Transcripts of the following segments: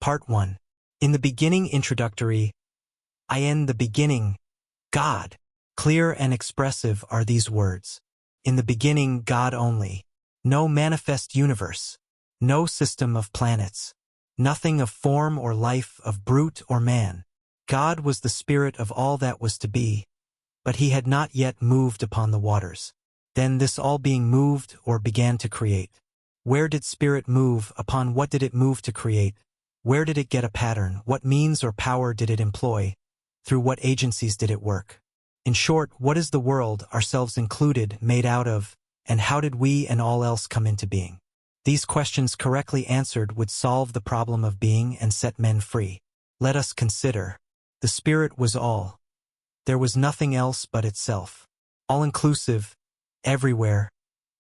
Part 1. In the beginning introductory, in the beginning, God. Clear and expressive are these words. In the beginning, God only. No manifest universe. No system of planets. Nothing of form or life of brute or man. God was the spirit of all that was to be, but he had not yet moved upon the waters. Then this all being moved or began to create. Where did spirit move? Upon what did it move to create? Where did it get a pattern? What means or power did it employ? Through what agencies did it work? In short, what is the world, ourselves included, made out of, and how did we and all else come into being? These questions correctly answered would solve the problem of being and set men free. Let us consider. The spirit was all. There was nothing else but itself. All-inclusive, everywhere,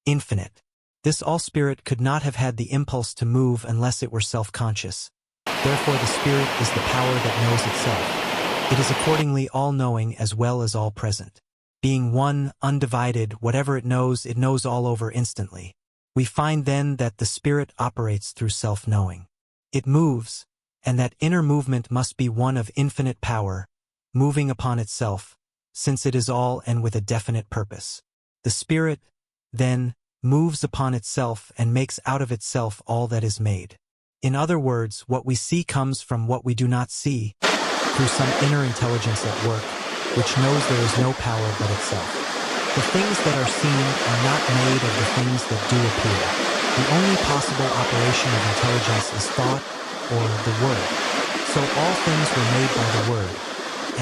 infinite. This all-spirit could not have had the impulse to move unless it were self-conscious. Therefore the spirit is the power that knows itself. It is accordingly all-knowing as well as all-present. Being one, undivided, whatever it knows all over instantly. We find then that the spirit operates through self-knowing. It moves, and that inner movement must be one of infinite power, moving upon itself, since it is all and with a definite purpose. The spirit, then, moves upon itself and makes out of itself all that is made. In other words, what we see comes from what we do not see, through some inner intelligence at work, which knows there is no power but itself. The things that are seen are not made of the things that do appear. The only possible operation of intelligence is thought, or the word. So all things were made by the word,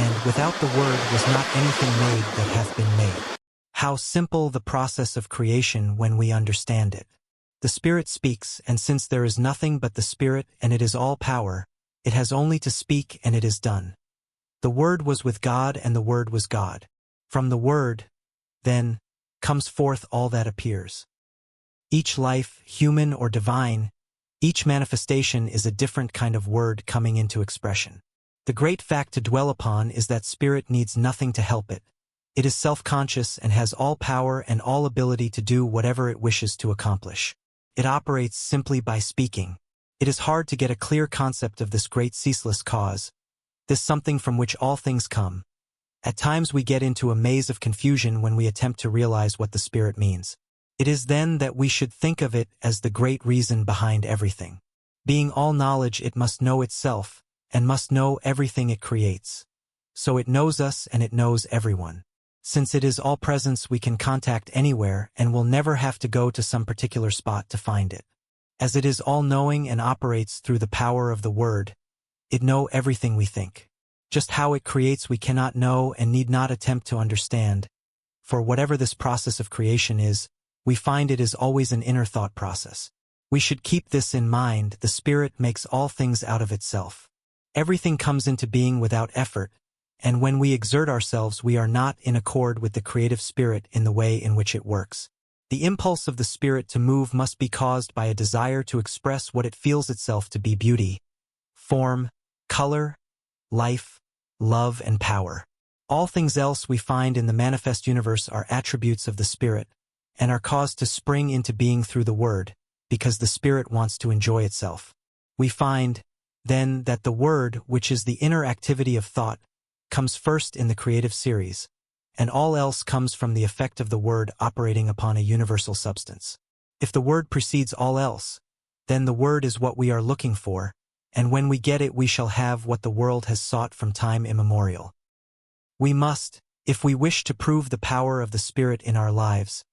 and without the word was not anything made that hath been made. How simple the process of creation when we understand it. The Spirit speaks, and since there is nothing but the Spirit and it is all power, it has only to speak and it is done. The Word was with God and the Word was God. From the Word, then, comes forth all that appears. Each life, human or divine, each manifestation is a different kind of word coming into expression. The great fact to dwell upon is that spirit needs nothing to help it. It is self-conscious and has all power and all ability to do whatever it wishes to accomplish. It operates simply by speaking. It is hard to get a clear concept of this great ceaseless cause, this something from which all things come. At times we get into a maze of confusion when we attempt to realize what the spirit means. It is then that we should think of it as the great reason behind everything. Being all knowledge, it must know itself, and must know everything it creates. So it knows us and it knows everyone. Since it is all presence, we can contact anywhere and will never have to go to some particular spot to find it. As it is all-knowing and operates through the power of the word, it knows everything we think. Just how it creates we cannot know and need not attempt to understand, for whatever this process of creation is, we find it is always an inner thought process. We should keep this in mind. The spirit makes all things out of itself. Everything comes into being without effort, and when we exert ourselves we are not in accord with the creative spirit in the way in which it works. The impulse of the spirit to move must be caused by a desire to express what it feels itself to be: beauty, form, color, life, love, and power. All things else we find in the manifest universe are attributes of the spirit, and are caused to spring into being through the word, because the spirit wants to enjoy itself. We find, then, that the word, which is the inner activity of thought, comes first in the creative series, and all else comes from the effect of the word operating upon a universal substance. If the word precedes all else, then the word is what we are looking for, and when we get it we shall have what the world has sought from time immemorial. We must, if we wish to prove the power of the Spirit in our lives,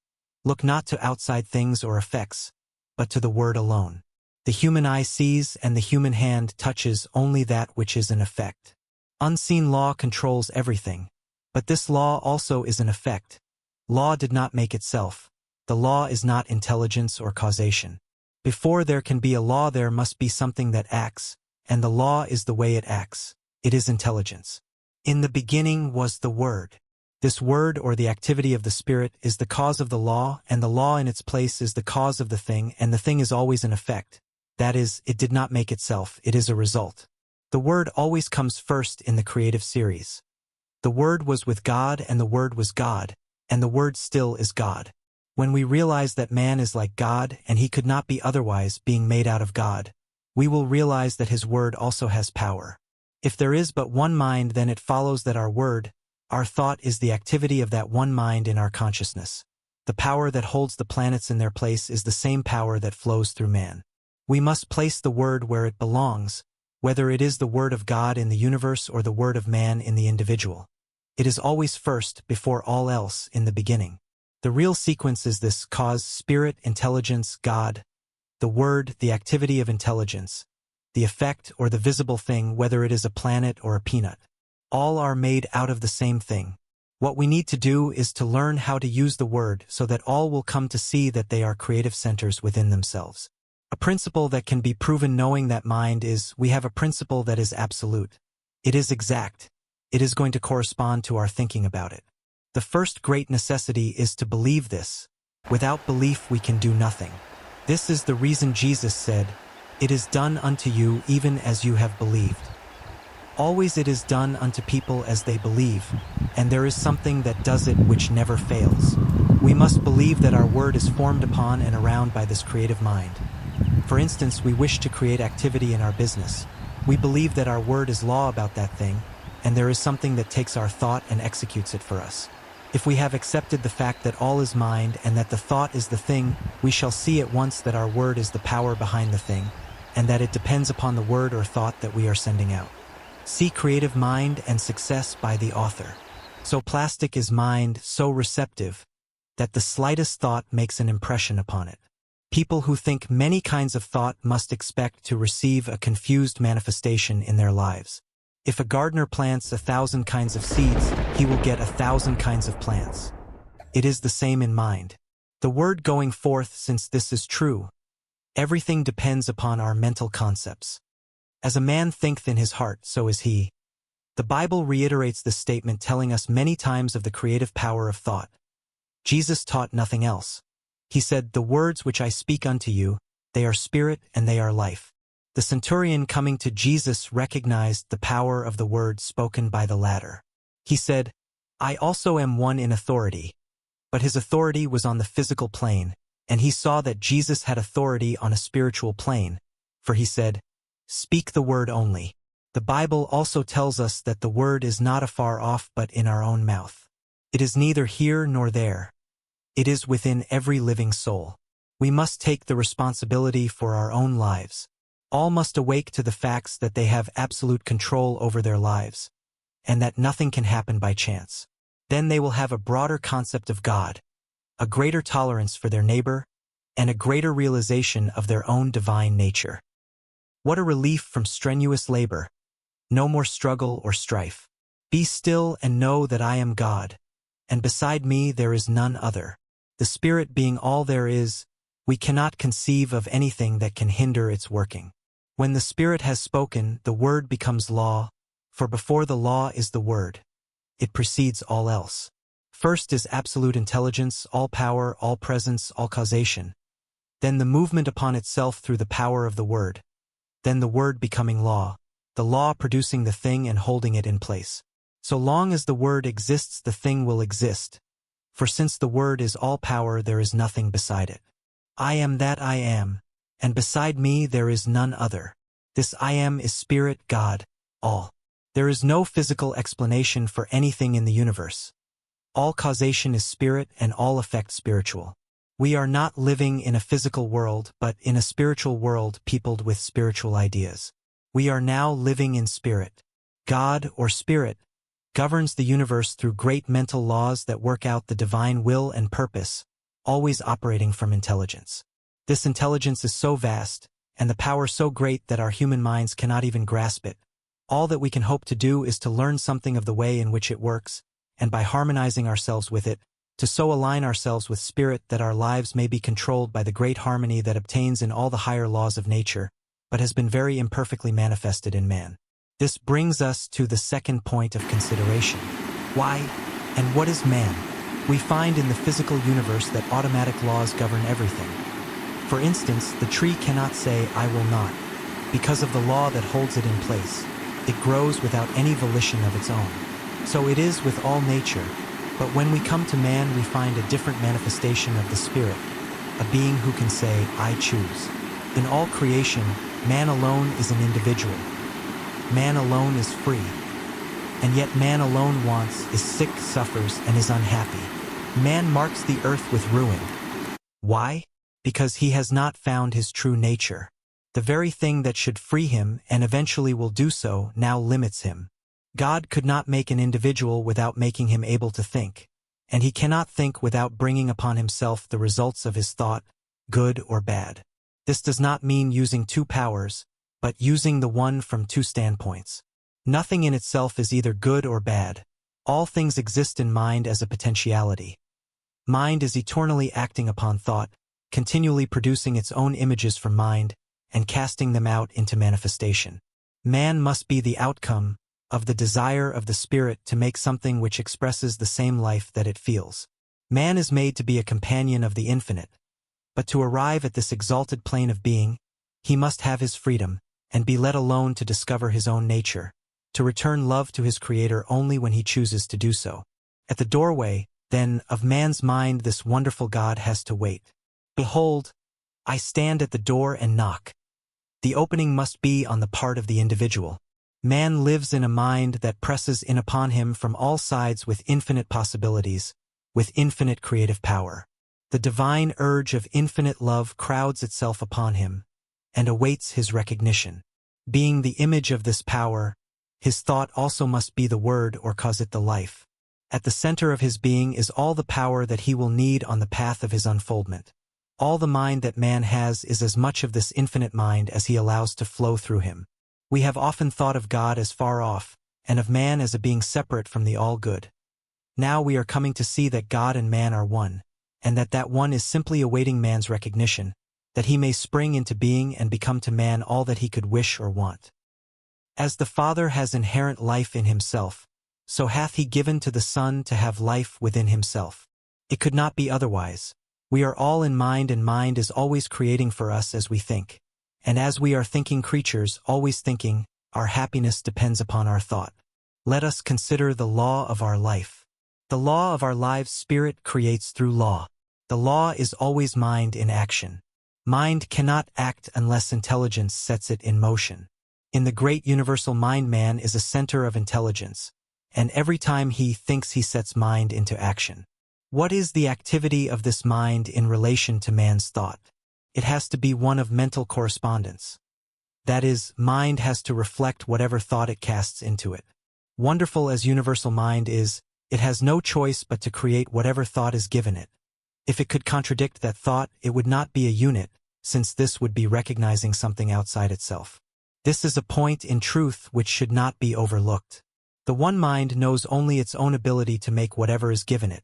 look not to outside things or effects, but to the word alone. The human eye sees and the human hand touches only that which is an effect. Unseen law controls everything, but this law also is an effect. Law did not make itself. The law is not intelligence or causation. Before there can be a law there must be something that acts, and the law is the way it acts. It is intelligence. In the beginning was the Word. This word or the activity of the Spirit is the cause of the law, and the law in its place is the cause of the thing, and the thing is always an effect. That is, it did not make itself, it is a result. The Word always comes first in the creative series. The Word was with God and the Word was God, and the Word still is God. When we realize that man is like God and he could not be otherwise, being made out of God, we will realize that his word also has power. If there is but one mind, then it follows that our word, our thought, is the activity of that one mind in our consciousness. The power that holds the planets in their place is the same power that flows through man. We must place the word where it belongs, whether it is the word of God in the universe or the word of man in the individual. It is always first, before all else, in the beginning. The real sequence is this: cause, spirit, intelligence, God, the word, the activity of intelligence, the effect or the visible thing, whether it is a planet or a peanut. All are made out of the same thing. What we need to do is to learn how to use the word so that all will come to see that they are creative centers within themselves. A principle that can be proven knowing that mind is, we have a principle that is absolute. It is exact. It is going to correspond to our thinking about it. The first great necessity is to believe this. Without belief we can do nothing. This is the reason Jesus said, "It is done unto you even as you have believed." Always it is done unto people as they believe, and there is something that does it which never fails. We must believe that our word is formed upon and around by this creative mind. For instance, we wish to create activity in our business. We believe that our word is law about that thing, and there is something that takes our thought and executes it for us. If we have accepted the fact that all is mind and that the thought is the thing, we shall see at once that our word is the power behind the thing, and that it depends upon the word or thought that we are sending out. See Creative Mind and Success by the author. So plastic is mind, so receptive, that the slightest thought makes an impression upon it. People who think many kinds of thought must expect to receive a confused manifestation in their lives. If a gardener plants 1,000 kinds of seeds, he will get 1,000 kinds of plants. It is the same in mind. The word going forth, since this is true, everything depends upon our mental concepts. As a man thinketh in his heart, so is he. The Bible reiterates this statement, telling us many times of the creative power of thought. Jesus taught nothing else. He said, "The words which I speak unto you, they are spirit and they are life." The centurion coming to Jesus recognized the power of the word spoken by the latter. He said, "I also am one in authority." But his authority was on the physical plane, and he saw that Jesus had authority on a spiritual plane, for he said, "Speak the word only." The Bible also tells us that the word is not afar off but in our own mouth. It is neither here nor there. It is within every living soul. We must take the responsibility for our own lives. All must awake to the facts that they have absolute control over their lives, and that nothing can happen by chance. Then they will have a broader concept of God, a greater tolerance for their neighbor, and a greater realization of their own divine nature. What a relief from strenuous labor! No more struggle or strife. Be still and know that I am God, and beside me there is none other. The Spirit being all there is, we cannot conceive of anything that can hinder its working. When the Spirit has spoken, the Word becomes law, for before the law is the Word. It precedes all else. First is absolute intelligence, all power, all presence, all causation. Then the movement upon itself through the power of the Word. Then the Word becoming law, the law producing the thing and holding it in place. So long as the Word exists, the thing will exist. For since the Word is all power, there is nothing beside it. I am that I am, and beside me there is none other. This I am is Spirit, God, all. There is no physical explanation for anything in the universe. All causation is spirit and all effect spiritual. We are not living in a physical world, but in a spiritual world peopled with spiritual ideas. We are now living in spirit. God, or Spirit, governs the universe through great mental laws that work out the divine will and purpose, always operating from intelligence. This intelligence is so vast, and the power so great that our human minds cannot even grasp it. All that we can hope to do is to learn something of the way in which it works, and by harmonizing ourselves with it, to so align ourselves with Spirit that our lives may be controlled by the great harmony that obtains in all the higher laws of nature, but has been very imperfectly manifested in man. This brings us to the second point of consideration. Why and what is man? We find in the physical universe that automatic laws govern everything. For instance, the tree cannot say, "I will not," because of the law that holds it in place. It grows without any volition of its own. So it is with all nature, but when we come to man we find a different manifestation of the Spirit, a being who can say, "I choose." In all creation, Man alone is an individual. Man alone is free. And yet man alone wants, is sick, suffers, and is unhappy. Man marks the earth with ruin. Why? Because he has not found his true nature. The very thing that should free him and eventually will do so now limits him. God could not make an individual without making him able to think, and he cannot think without bringing upon himself the results of his thought, good or bad. This does not mean using two powers, but using the one from two standpoints. Nothing in itself is either good or bad. All things exist in mind as a potentiality. Mind is eternally acting upon thought, continually producing its own images from mind, and casting them out into manifestation. Man must be the outcome of the desire of the spirit to make something which expresses the same life that it feels. Man is made to be a companion of the infinite, but to arrive at this exalted plane of being, he must have his freedom, and be let alone to discover his own nature, to return love to his Creator only when he chooses to do so. At the doorway, then, of man's mind this wonderful God has to wait. Behold, I stand at the door and knock. The opening must be on the part of the individual. Man lives in a mind that presses in upon him from all sides with infinite possibilities, with infinite creative power. The divine urge of infinite love crowds itself upon him, and awaits his recognition. Being the image of this power, his thought also must be the word or cause it the life. At the center of his being is all the power that he will need on the path of his unfoldment. All the mind that man has is as much of this infinite mind as he allows to flow through him. We have often thought of God as far off, and of man as a being separate from the all-good. Now we are coming to see that God and man are one, and that one is simply awaiting man's recognition, that he may spring into being and become to man all that he could wish or want. As the Father has inherent life in himself, so hath he given to the Son to have life within himself. It could not be otherwise. We are all in mind, and mind is always creating for us as we think. And as we are thinking creatures, always thinking, our happiness depends upon our thought. Let us consider the law of our life. The law of our lives spirit creates through law. The law is always mind in action. Mind cannot act unless intelligence sets it in motion. In the great universal mind, man is a center of intelligence, and every time he thinks he sets mind into action. What is the activity of this mind in relation to man's thought? It has to be one of mental correspondence. That is, mind has to reflect whatever thought it casts into it. Wonderful as universal mind is, it has no choice but to create whatever thought is given it. If it could contradict that thought, it would not be a unit, since this would be recognizing something outside itself. This is a point in truth which should not be overlooked. The one mind knows only its own ability to make whatever is given it.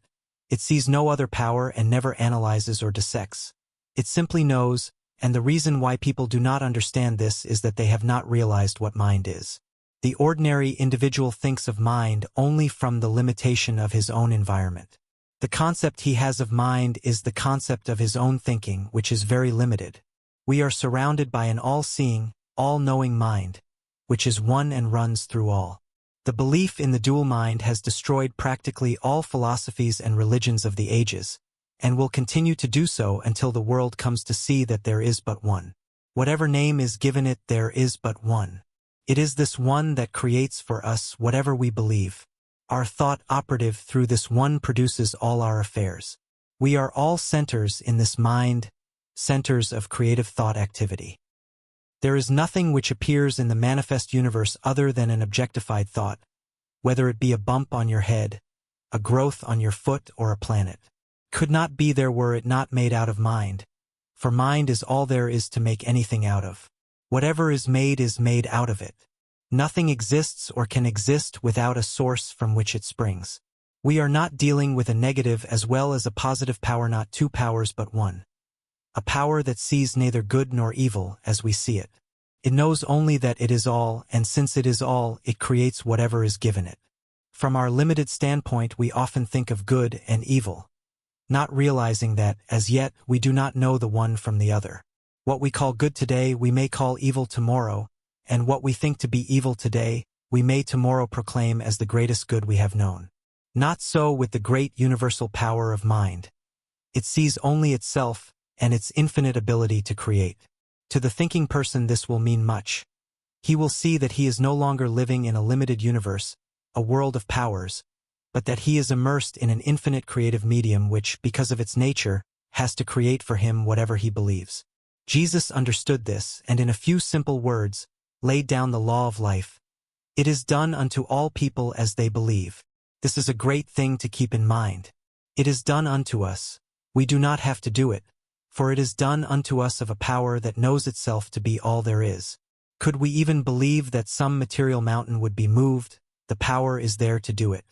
It sees no other power and never analyzes or dissects. It simply knows, and the reason why people do not understand this is that they have not realized what mind is. The ordinary individual thinks of mind only from the limitation of his own environment. The concept he has of mind is the concept of his own thinking, which is very limited. We are surrounded by an all-seeing, all-knowing mind, which is one and runs through all. The belief in the dual mind has destroyed practically all philosophies and religions of the ages, and will continue to do so until the world comes to see that there is but one. Whatever name is given it, there is but one. It is this one that creates for us whatever we believe. Our thought operative through this one produces all our affairs. We are all centers in this mind, centers of creative thought activity. There is nothing which appears in the manifest universe other than an objectified thought, whether it be a bump on your head, a growth on your foot, or a planet. Could not be there were it not made out of mind, for mind is all there is to make anything out of. Whatever is made out of it. Nothing exists or can exist without a source from which it springs. We are not dealing with a negative as well as a positive power, not two powers but one. A power that sees neither good nor evil as we see it. It knows only that it is all, and since it is all, it creates whatever is given it. From our limited standpoint, we often think of good and evil, not realizing that, as yet, we do not know the one from the other. What we call good today, we may call evil tomorrow, and what we think to be evil today, we may tomorrow proclaim as the greatest good we have known. Not so with the great universal power of mind. It sees only itself and its infinite ability to create. To the thinking person this will mean much. He will see that he is no longer living in a limited universe, a world of powers, but that he is immersed in an infinite creative medium which, because of its nature, has to create for him whatever he believes. Jesus understood this and in a few simple words, laid down the law of life. It is done unto all people as they believe. This is a great thing to keep in mind. It is done unto us. We do not have to do it, for it is done unto us of a power that knows itself to be all there is. Could we even believe that some material mountain would be moved, the power is there to do it.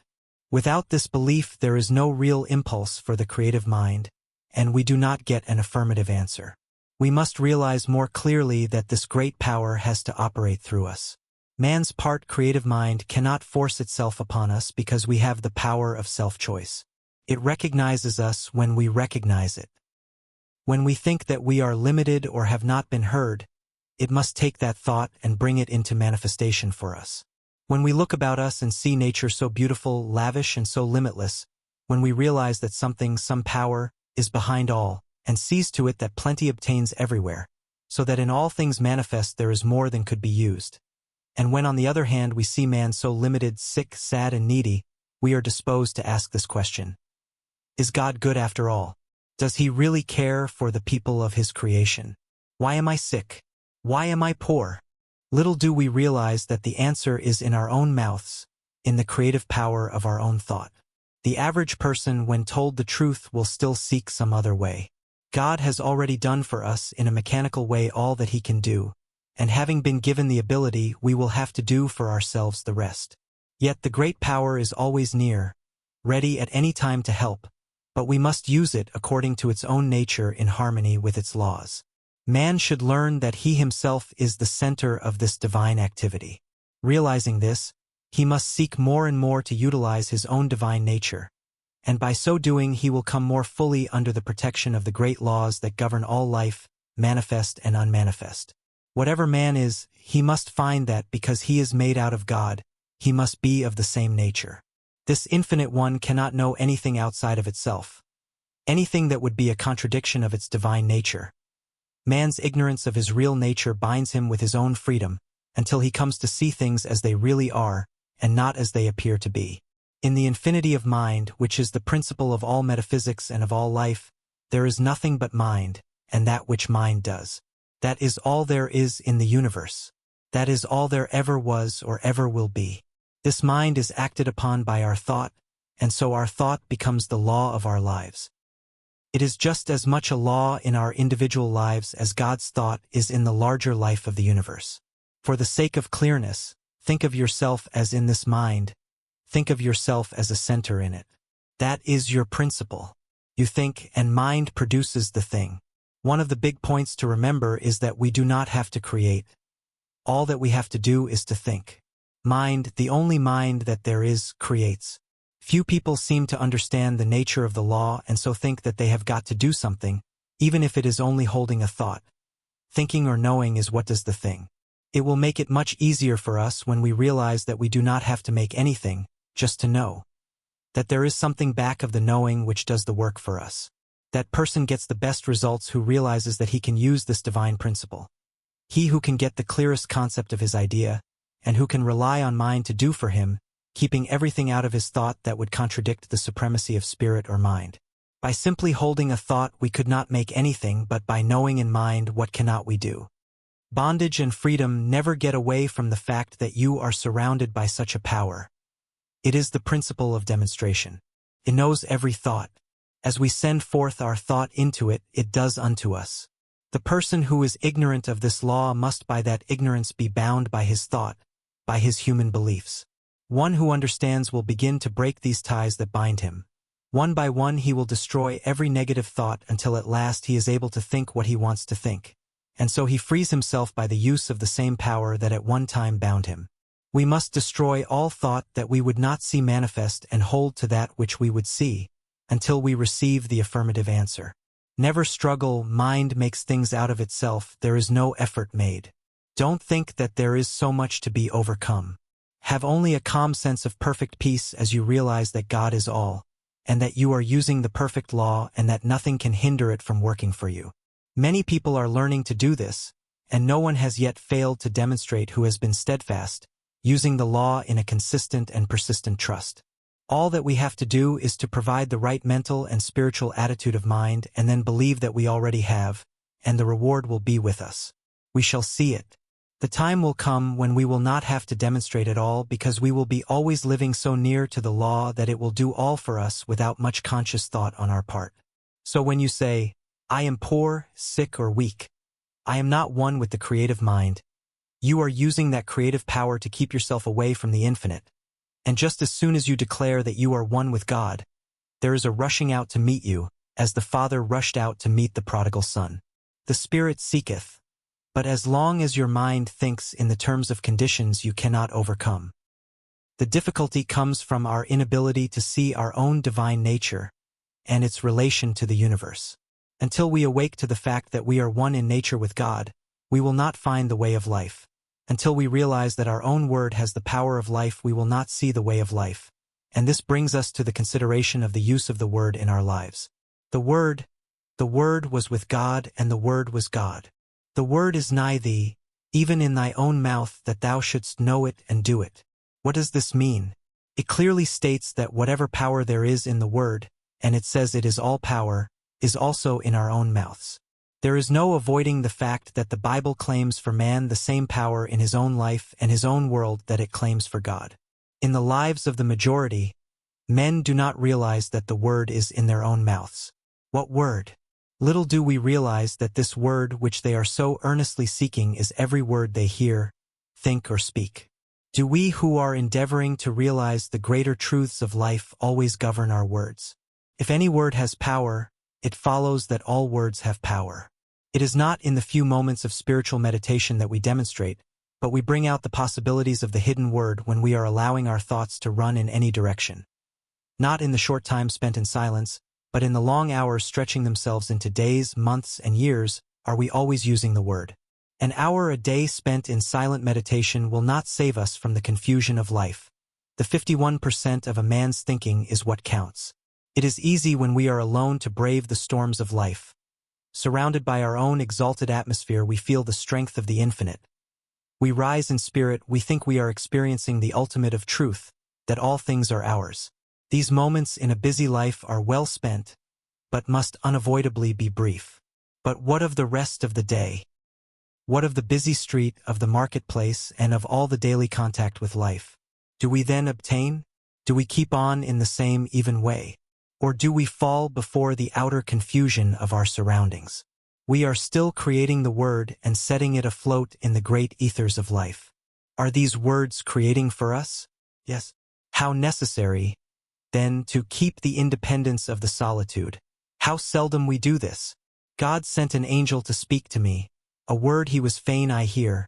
Without this belief there is no real impulse for the creative mind, and we do not get an affirmative answer. We must realize more clearly that this great power has to operate through us. Man's part creative mind cannot force itself upon us because we have the power of self-choice. It recognizes us when we recognize it. When we think that we are limited or have not been heard, it must take that thought and bring it into manifestation for us. When we look about us and see nature so beautiful, lavish, and so limitless, when we realize that something, some power, is behind all, and sees to it that plenty obtains everywhere, so that in all things manifest there is more than could be used. And when on the other hand we see man so limited, sick, sad, and needy, we are disposed to ask this question. Is God good after all? Does he really care for the people of his creation? Why am I sick? Why am I poor? Little do we realize that the answer is in our own mouths, in the creative power of our own thought. The average person, when told the truth, will still seek some other way. God has already done for us in a mechanical way all that he can do, and having been given the ability, we will have to do for ourselves the rest. Yet the great power is always near, ready at any time to help, but we must use it according to its own nature in harmony with its laws. Man should learn that he himself is the center of this divine activity. Realizing this, he must seek more and more to utilize his own divine nature, and by so doing he will come more fully under the protection of the great laws that govern all life, manifest and unmanifest. Whatever man is, he must find that because he is made out of God, he must be of the same nature. This infinite one cannot know anything outside of itself, anything that would be a contradiction of its divine nature. Man's ignorance of his real nature binds him with his own freedom, until he comes to see things as they really are, and not as they appear to be. In the infinity of mind, which is the principle of all metaphysics and of all life, there is nothing but mind, and that which mind does. That is all there is in the universe. That is all there ever was or ever will be. This mind is acted upon by our thought, and so our thought becomes the law of our lives. It is just as much a law in our individual lives as God's thought is in the larger life of the universe. For the sake of clearness, think of yourself as in this mind. Think of yourself as a center in it. That is your principle. You think, and mind produces the thing. One of the big points to remember is that we do not have to create. All that we have to do is to think. Mind, the only mind that there is, creates. Few people seem to understand the nature of the law and so think that they have got to do something, even if it is only holding a thought. Thinking or knowing is what does the thing. It will make it much easier for us when we realize that we do not have to make anything, just to know. That there is something back of the knowing which does the work for us. That person gets the best results who realizes that he can use this divine principle. He who can get the clearest concept of his idea, and who can rely on mind to do for him, keeping everything out of his thought that would contradict the supremacy of spirit or mind. By simply holding a thought we could not make anything, but by knowing in mind what cannot we do. Bondage and freedom never get away from the fact that you are surrounded by such a power. It is the principle of demonstration. It knows every thought. As we send forth our thought into it, it does unto us. The person who is ignorant of this law must by that ignorance be bound by his thought, by his human beliefs. One who understands will begin to break these ties that bind him. One by one he will destroy every negative thought until at last he is able to think what he wants to think. And so he frees himself by the use of the same power that at one time bound him. We must destroy all thought that we would not see manifest and hold to that which we would see, until we receive the affirmative answer. Never struggle, mind makes things out of itself, there is no effort made. Don't think that there is so much to be overcome. Have only a calm sense of perfect peace as you realize that God is all, and that you are using the perfect law and that nothing can hinder it from working for you. Many people are learning to do this, and no one has yet failed to demonstrate who has been steadfast, using the law in a consistent and persistent trust. All that we have to do is to provide the right mental and spiritual attitude of mind and then believe that we already have, and the reward will be with us. We shall see it. The time will come when we will not have to demonstrate at all because we will be always living so near to the law that it will do all for us without much conscious thought on our part. So when you say, I am poor, sick, or weak, I am not one with the creative mind, you are using that creative power to keep yourself away from the infinite. And just as soon as you declare that you are one with God, there is a rushing out to meet you, as the Father rushed out to meet the prodigal son. The Spirit seeketh, but as long as your mind thinks in the terms of conditions you cannot overcome. The difficulty comes from our inability to see our own divine nature and its relation to the universe. Until we awake to the fact that we are one in nature with God, we will not find the way of life. Until we realize that our own word has the power of life, we will not see the way of life. And this brings us to the consideration of the use of the word in our lives. The Word was with God, and the Word was God. The Word is nigh thee, even in thy own mouth, that thou shouldst know it and do it. What does this mean? It clearly states that whatever power there is in the Word, and it says it is all power, is also in our own mouths. There is no avoiding the fact that the Bible claims for man the same power in his own life and his own world that it claims for God. In the lives of the majority, men do not realize that the Word is in their own mouths. What word? Little do we realize that this word which they are so earnestly seeking is every word they hear, think, or speak. Do we who are endeavoring to realize the greater truths of life always govern our words? If any word has power, it follows that all words have power. It is not in the few moments of spiritual meditation that we demonstrate, but we bring out the possibilities of the hidden word when we are allowing our thoughts to run in any direction. Not in the short time spent in silence, but in the long hours stretching themselves into days, months, and years, are we always using the word. An hour a day spent in silent meditation will not save us from the confusion of life. The 51% of a man's thinking is what counts. It is easy when we are alone to brave the storms of life. Surrounded by our own exalted atmosphere, we feel the strength of the infinite. We rise in spirit, we think we are experiencing the ultimate of truth, that all things are ours. These moments in a busy life are well spent, but must unavoidably be brief. But what of the rest of the day? What of the busy street, of the marketplace, and of all the daily contact with life? Do we then obtain? Do we keep on in the same even way? Or do we fall before the outer confusion of our surroundings? We are still creating the word and setting it afloat in the great ethers of life. Are these words creating for us? Yes. How necessary, then, to keep the independence of the solitude. How seldom we do this. God sent an angel to speak to me, a word he was fain I hear,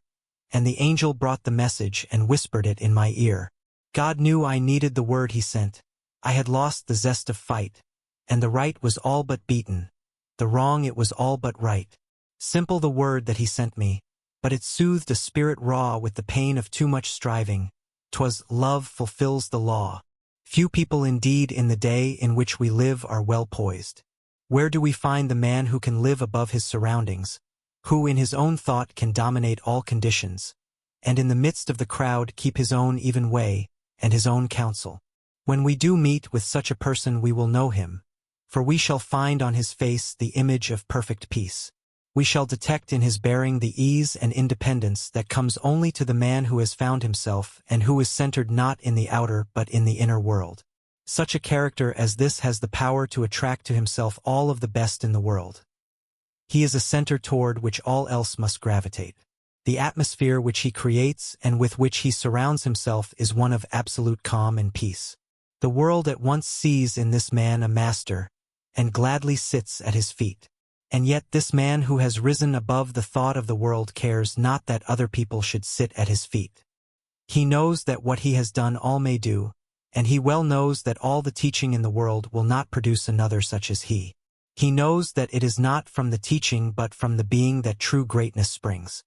and the angel brought the message and whispered it in my ear. God knew I needed the word he sent. I had lost the zest of fight, and the right was all but beaten, the wrong it was all but right. Simple the word that he sent me, but it soothed a spirit raw with the pain of too much striving. 'Twas love fulfills the law. Few people indeed in the day in which we live are well poised. Where do we find the man who can live above his surroundings, who in his own thought can dominate all conditions, and in the midst of the crowd keep his own even way and his own counsel? When we do meet with such a person we will know him, for we shall find on his face the image of perfect peace. We shall detect in his bearing the ease and independence that comes only to the man who has found himself and who is centered not in the outer but in the inner world. Such a character as this has the power to attract to himself all of the best in the world. He is a center toward which all else must gravitate. The atmosphere which he creates and with which he surrounds himself is one of absolute calm and peace. The world at once sees in this man a master, and gladly sits at his feet. And yet this man who has risen above the thought of the world cares not that other people should sit at his feet. He knows that what he has done all may do, and he well knows that all the teaching in the world will not produce another such as he. He knows that it is not from the teaching but from the being that true greatness springs.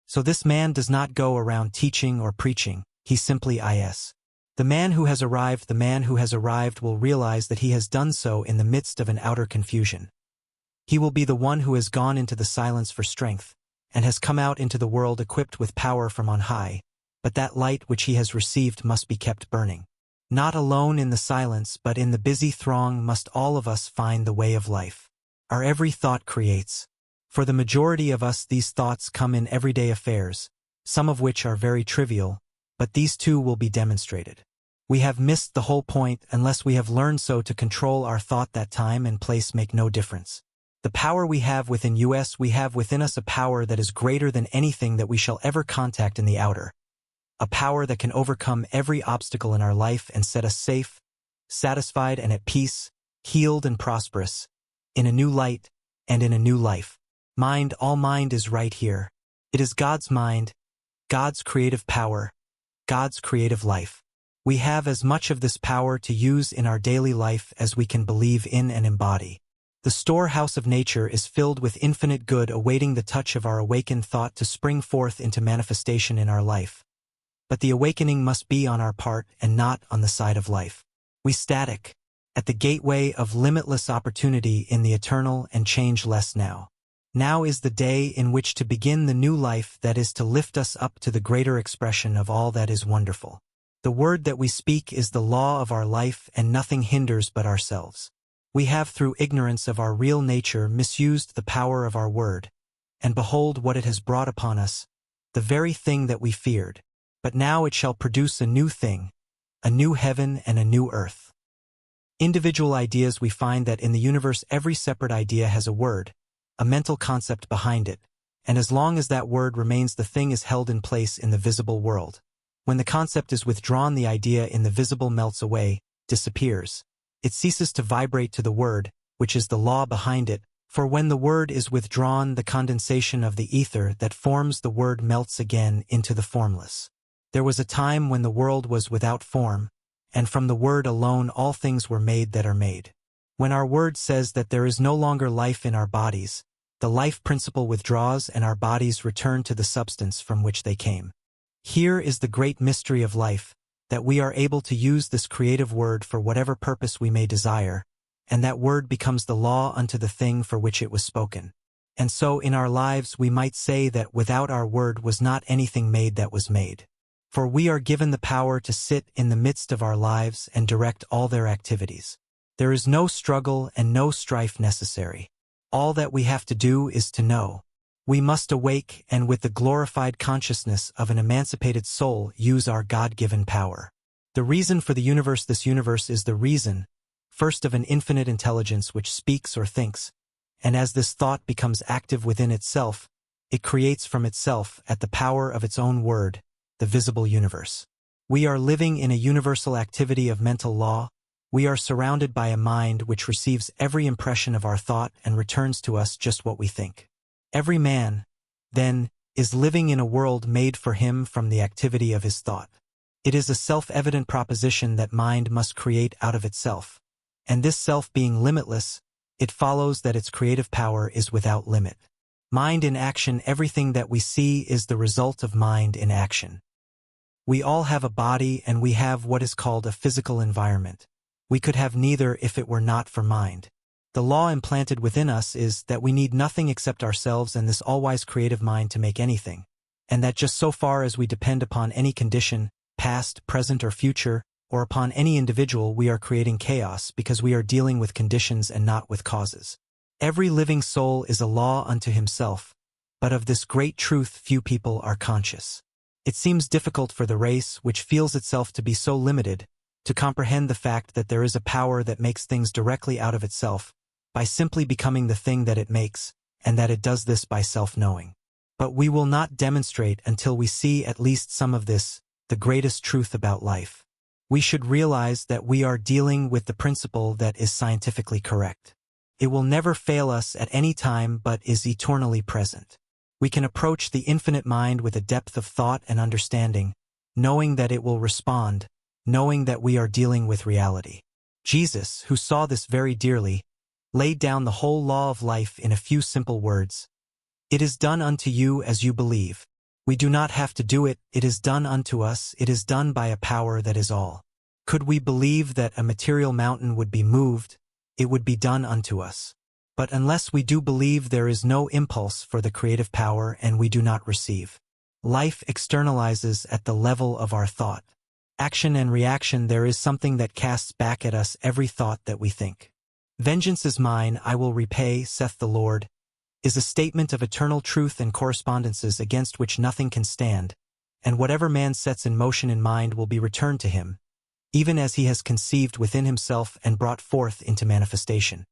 So this man does not go around teaching or preaching, he simply is. The man who has arrived will realize that he has done so in the midst of an outer confusion. He will be the one who has gone into the silence for strength, and has come out into the world equipped with power from on high, but that light which he has received must be kept burning. Not alone in the silence, but in the busy throng must all of us find the way of life. Our every thought creates. For the majority of us these thoughts come in everyday affairs, some of which are very trivial, but these too will be demonstrated. We have missed the whole point unless we have learned so to control our thought that time and place make no difference. The power we have within us, we have within us a power that is greater than anything that we shall ever contact in the outer. A power that can overcome every obstacle in our life and set us safe, satisfied and at peace, healed and prosperous, in a new light and in a new life. All mind is right here. It is God's mind, God's creative power, God's creative life. We have as much of this power to use in our daily life as we can believe in and embody. The storehouse of nature is filled with infinite good awaiting the touch of our awakened thought to spring forth into manifestation in our life. But the awakening must be on our part and not on the side of life. We static, at the gateway of limitless opportunity in the eternal and changeless now. Now is the day in which to begin the new life that is to lift us up to the greater expression of all that is wonderful. The word that we speak is the law of our life and nothing hinders but ourselves. We have through ignorance of our real nature misused the power of our word, and behold what it has brought upon us, the very thing that we feared. But now it shall produce a new thing, a new heaven and a new earth. Individual ideas, we find that in the universe every separate idea has a word, a mental concept behind it, and as long as that word remains the thing is held in place in the visible world. When the concept is withdrawn, the idea in the visible melts away, disappears. It ceases to vibrate to the word, which is the law behind it, for when the word is withdrawn, the condensation of the ether that forms the word melts again into the formless. There was a time when the world was without form, and from the word alone all things were made that are made. When our word says that there is no longer life in our bodies, the life principle withdraws and our bodies return to the substance from which they came. Here is the great mystery of life, that we are able to use this creative word for whatever purpose we may desire, and that word becomes the law unto the thing for which it was spoken. And so in our lives we might say that without our word was not anything made that was made. For we are given the power to sit in the midst of our lives and direct all their activities. There is no struggle and no strife necessary. All that we have to do is to know. We must awake and with the glorified consciousness of an emancipated soul use our God-given power. The reason for the universe, this universe is the reason, first of an infinite intelligence which speaks or thinks, and as this thought becomes active within itself, it creates from itself at the power of its own word, the visible universe. We are living in a universal activity of mental law. We are surrounded by a mind which receives every impression of our thought and returns to us just what we think. Every man, then, is living in a world made for him from the activity of his thought. It is a self-evident proposition that mind must create out of itself, and this self being limitless, it follows that its creative power is without limit. Mind in action, everything that we see is the result of mind in action. We all have a body and we have what is called a physical environment. We could have neither if it were not for mind. The law implanted within us is that we need nothing except ourselves and this all-wise creative mind to make anything, and that just so far as we depend upon any condition, past, present, or future, or upon any individual, we are creating chaos because we are dealing with conditions and not with causes. Every living soul is a law unto himself, but of this great truth few people are conscious. It seems difficult for the race, which feels itself to be so limited, to comprehend the fact that there is a power that makes things directly out of itself, by simply becoming the thing that it makes, and that it does this by self-knowing. But we will not demonstrate until we see at least some of this, the greatest truth about life. We should realize that we are dealing with the principle that is scientifically correct. It will never fail us at any time but is eternally present. We can approach the infinite mind with a depth of thought and understanding, knowing that it will respond, knowing that we are dealing with reality. Jesus, who saw this very dearly, laid down the whole law of life in a few simple words. It is done unto you as you believe. We do not have to do it, it is done unto us, it is done by a power that is all. Could we believe that a material mountain would be moved, it would be done unto us. But unless we do believe, there is no impulse for the creative power, and we do not receive. Life externalizes at the level of our thought. Action and reaction, there is something that casts back at us every thought that we think. Vengeance is mine, I will repay, saith the Lord, is a statement of eternal truth and correspondences against which nothing can stand, and whatever man sets in motion in mind will be returned to him, even as he has conceived within himself and brought forth into manifestation.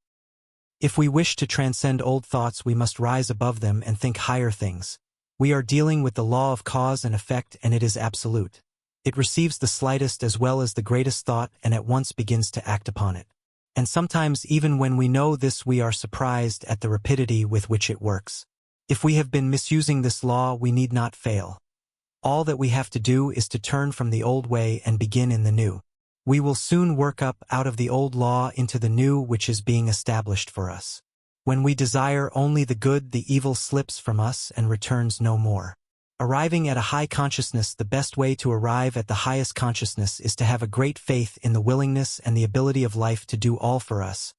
If we wish to transcend old thoughts, we must rise above them and think higher things. We are dealing with the law of cause and effect, and it is absolute. It receives the slightest as well as the greatest thought and at once begins to act upon it. And sometimes, even when we know this, we are surprised at the rapidity with which it works. If we have been misusing this law, we need not fail. All that we have to do is to turn from the old way and begin in the new. We will soon work up out of the old law into the new which is being established for us. When we desire only the good, the evil slips from us and returns no more. Arriving at a high consciousness, the best way to arrive at the highest consciousness is to have a great faith in the willingness and the ability of life to do all for us,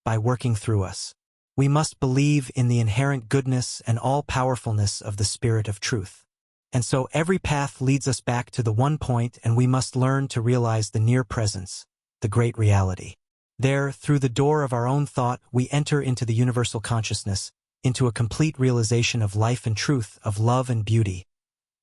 by working through us. We must believe in the inherent goodness and all-powerfulness of the Spirit of Truth. And so every path leads us back to the one point, and we must learn to realize the near presence, the great reality. There, through the door of our own thought, we enter into the universal consciousness, into a complete realization of life and truth, of love and beauty.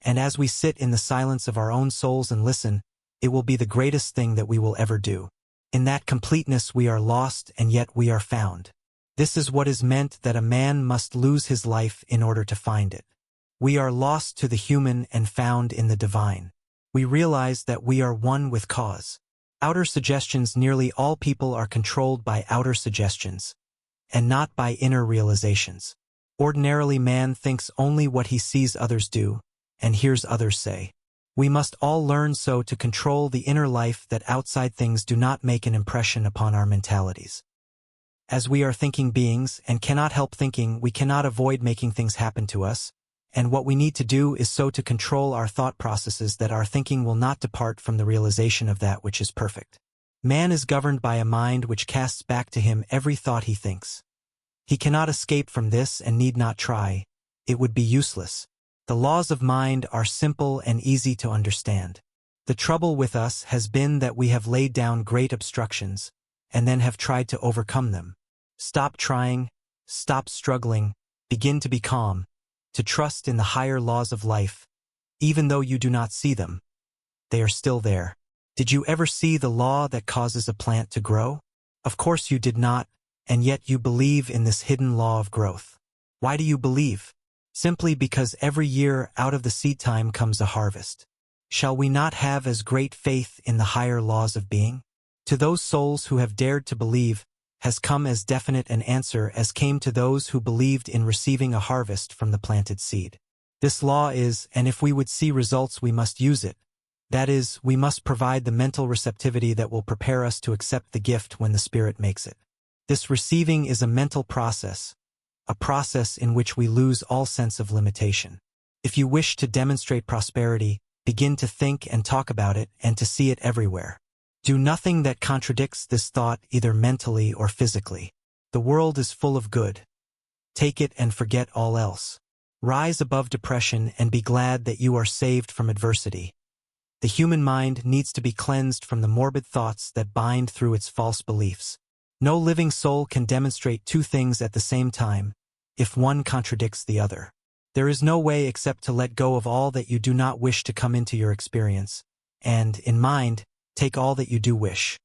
And as we sit in the silence of our own souls and listen, it will be the greatest thing that we will ever do. In that completeness we are lost, and yet we are found. This is what is meant that a man must lose his life in order to find it. We are lost to the human and found in the divine. We realize that we are one with cause. Outer suggestions, nearly all people are controlled by outer suggestions, and not by inner realizations. Ordinarily, man thinks only what he sees others do, and hears others say. We must all learn so to control the inner life that outside things do not make an impression upon our mentalities. As we are thinking beings and cannot help thinking, we cannot avoid making things happen to us, and what we need to do is so to control our thought processes that our thinking will not depart from the realization of that which is perfect. Man is governed by a mind which casts back to him every thought he thinks. He cannot escape from this and need not try. It would be useless. The laws of mind are simple and easy to understand. The trouble with us has been that we have laid down great obstructions, and then have tried to overcome them. Stop trying, stop struggling, begin to be calm, to trust in the higher laws of life. Even though you do not see them, they are still there. Did you ever see the law that causes a plant to grow? Of course you did not, and yet you believe in this hidden law of growth. Why do you believe? Simply because every year out of the seed time comes a harvest. Shall we not have as great faith in the higher laws of being? To those souls who have dared to believe, has come as definite an answer as came to those who believed in receiving a harvest from the planted seed. This law is, and if we would see results we must use it. That is, we must provide the mental receptivity that will prepare us to accept the gift when the Spirit makes it. This receiving is a mental process, a process in which we lose all sense of limitation. If you wish to demonstrate prosperity, begin to think and talk about it and to see it everywhere. Do nothing that contradicts this thought either mentally or physically. The world is full of good. Take it and forget all else. Rise above depression and be glad that you are saved from adversity. The human mind needs to be cleansed from the morbid thoughts that bind through its false beliefs. No living soul can demonstrate two things at the same time, if one contradicts the other. There is no way except to let go of all that you do not wish to come into your experience, and, in mind, take all that you do wish.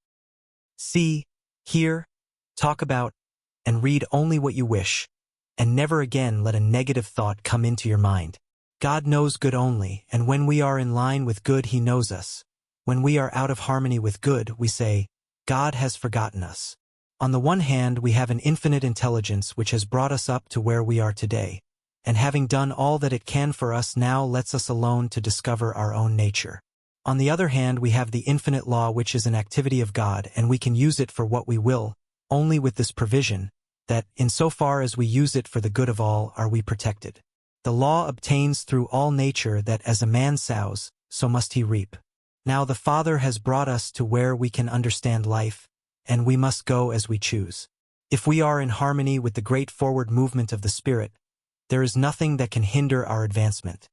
See, hear, talk about, and read only what you wish, and never again let a negative thought come into your mind. God knows good only, and when we are in line with good, He knows us. When we are out of harmony with good, we say, God has forgotten us. On the one hand, we have an infinite intelligence which has brought us up to where we are today, and having done all that it can for us now lets us alone to discover our own nature. On the other hand, we have the infinite law which is an activity of God, and we can use it for what we will, only with this provision, that, insofar as we use it for the good of all, are we protected. The law obtains through all nature that as a man sows, so must he reap. Now the Father has brought us to where we can understand life, and we must go as we choose. If we are in harmony with the great forward movement of the Spirit, there is nothing that can hinder our advancement.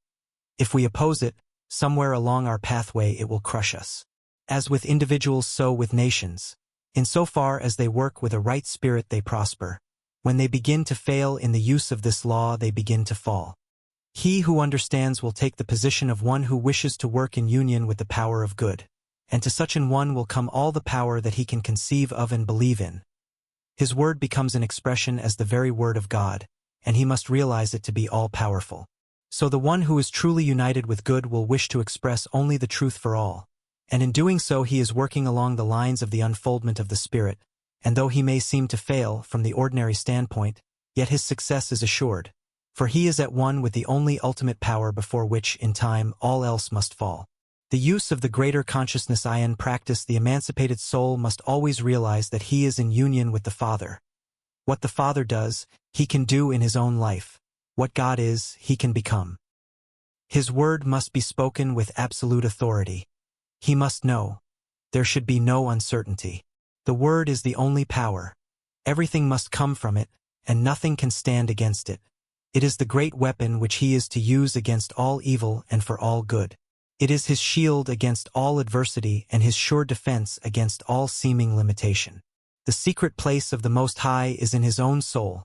If we oppose it, somewhere along our pathway it will crush us. As with individuals, so with nations. Insofar as they work with a right spirit, they prosper. When they begin to fail in the use of this law, they begin to fall. He who understands will take the position of one who wishes to work in union with the power of good, and to such an one will come all the power that he can conceive of and believe in. His word becomes an expression as the very word of God, and he must realize it to be all-powerful. So the one who is truly united with good will wish to express only the truth for all, and in doing so he is working along the lines of the unfoldment of the Spirit, and though he may seem to fail from the ordinary standpoint, yet his success is assured, for he is at one with the only ultimate power before which, in time, all else must fall. The use of the greater consciousness in practice, the emancipated soul must always realize that he is in union with the Father. What the Father does, he can do in his own life. What God is, he can become. His word must be spoken with absolute authority. He must know. There should be no uncertainty. The word is the only power. Everything must come from it, and nothing can stand against it. It is the great weapon which he is to use against all evil and for all good. It is his shield against all adversity and his sure defense against all seeming limitation. The secret place of the Most High is in his own soul,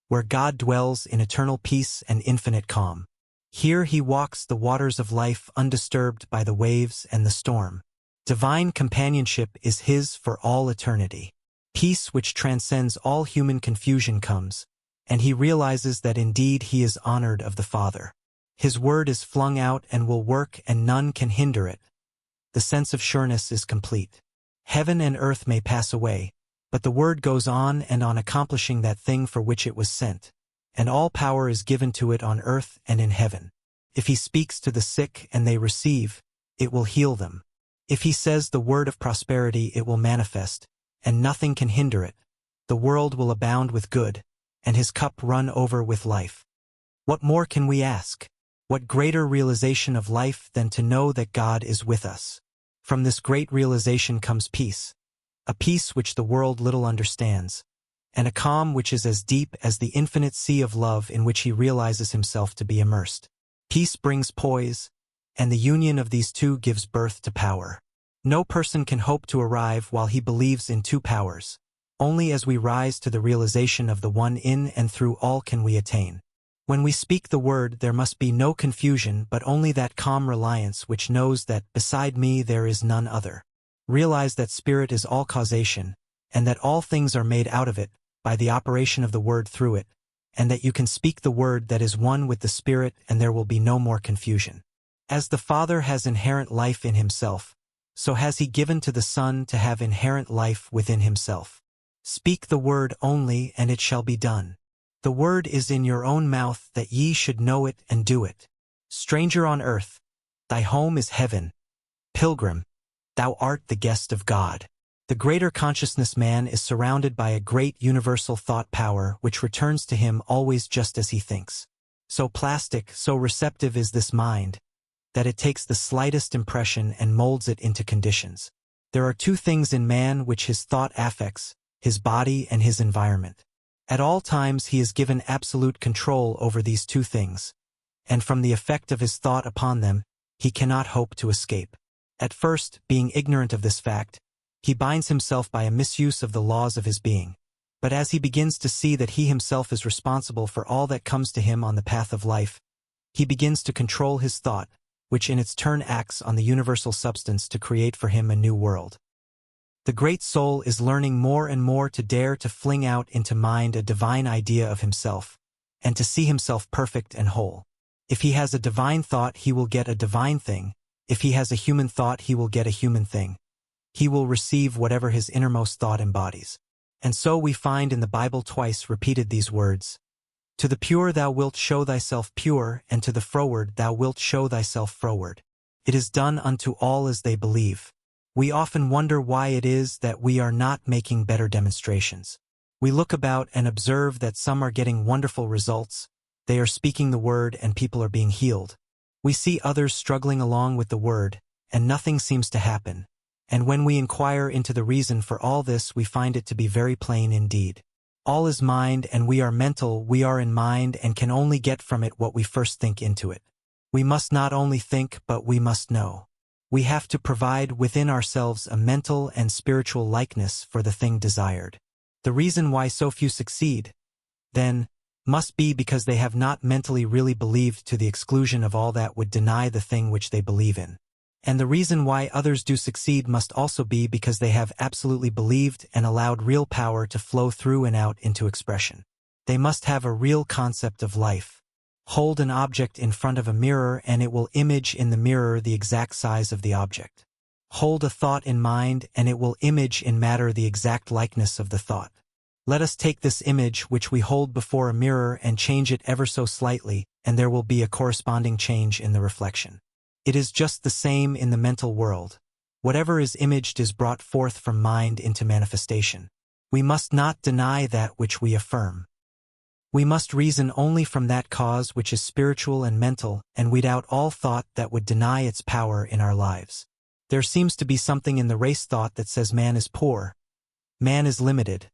where God dwells in eternal peace and infinite calm. Here he walks the waters of life undisturbed by the waves and the storm. Divine companionship is his for all eternity. Peace which transcends all human confusion comes, and he realizes that indeed he is honored of the Father. His word is flung out and will work, and none can hinder it. The sense of sureness is complete. Heaven and earth may pass away, but the word goes on and on, accomplishing that thing for which it was sent, and all power is given to it on earth and in heaven. If he speaks to the sick and they receive, it will heal them. If he says the word of prosperity, it will manifest, and nothing can hinder it. The world will abound with good, and his cup run over with life. What more can we ask? What greater realization of life than to know that God is with us? From this great realization comes peace, a peace which the world little understands, and a calm which is as deep as the infinite sea of love in which he realizes himself to be immersed. Peace brings poise, and the union of these two gives birth to power. No person can hope to arrive while he believes in two powers. Only as we rise to the realization of the one in and through all can we attain. When we speak the word, there must be no confusion, but only that calm reliance which knows that beside me there is none other. Realize that Spirit is all causation, and that all things are made out of it, by the operation of the word through it, and that you can speak the word that is one with the Spirit, and there will be no more confusion. As the Father has inherent life in himself, so has he given to the Son to have inherent life within himself. Speak the word only, and it shall be done. The word is in your own mouth, that ye should know it and do it. Stranger on earth, thy home is heaven. Pilgrim, thou art the guest of God. The greater consciousness man is surrounded by a great universal thought power which returns to him always just as he thinks. So plastic, so receptive is this mind, that it takes the slightest impression and molds it into conditions. There are two things in man which his thought affects, his body and his environment. At all times he is given absolute control over these two things, and from the effect of his thought upon them, he cannot hope to escape. At first, being ignorant of this fact, he binds himself by a misuse of the laws of his being. But as he begins to see that he himself is responsible for all that comes to him on the path of life, he begins to control his thought, which in its turn acts on the universal substance to create for him a new world. The great soul is learning more and more to dare to fling out into mind a divine idea of himself, and to see himself perfect and whole. If he has a divine thought, he will get a divine thing. If he has a human thought, he will get a human thing. He will receive whatever his innermost thought embodies. And so we find in the Bible twice repeated these words: To the pure thou wilt show thyself pure, and to the froward thou wilt show thyself froward. It is done unto all as they believe. We often wonder why it is that we are not making better demonstrations. We look about and observe that some are getting wonderful results. They are speaking the word and people are being healed. We see others struggling along with the word, and nothing seems to happen. And when we inquire into the reason for all this, we find it to be very plain indeed. All is mind and we are mental, we are in mind and can only get from it what we first think into it. We must not only think but we must know. We have to provide within ourselves a mental and spiritual likeness for the thing desired. The reason why so few succeed, then, must be because they have not mentally really believed to the exclusion of all that would deny the thing which they believe in. And the reason why others do succeed must also be because they have absolutely believed and allowed real power to flow through and out into expression. They must have a real concept of life. Hold an object in front of a mirror and it will image in the mirror the exact size of the object. Hold a thought in mind and it will image in matter the exact likeness of the thought. Let us take this image which we hold before a mirror and change it ever so slightly, and there will be a corresponding change in the reflection. It is just the same in the mental world. Whatever is imaged is brought forth from mind into manifestation. We must not deny that which we affirm. We must reason only from that cause which is spiritual and mental, and weed out all thought that would deny its power in our lives. There seems to be something in the race thought that says man is poor, man is limited,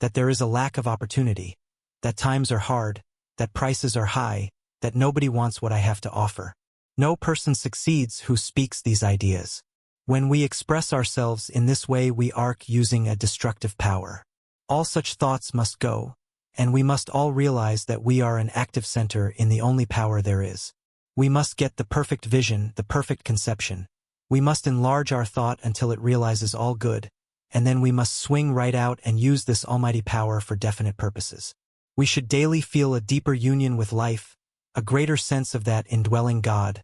that there is a lack of opportunity, that times are hard, that prices are high, that nobody wants what I have to offer. No person succeeds who speaks these ideas. When we express ourselves in this way we are using a destructive power. All such thoughts must go, and we must all realize that we are an active center in the only power there is. We must get the perfect vision, the perfect conception. We must enlarge our thought until it realizes all good, and then we must swing right out and use this almighty power for definite purposes. We should daily feel a deeper union with life, a greater sense of that indwelling God,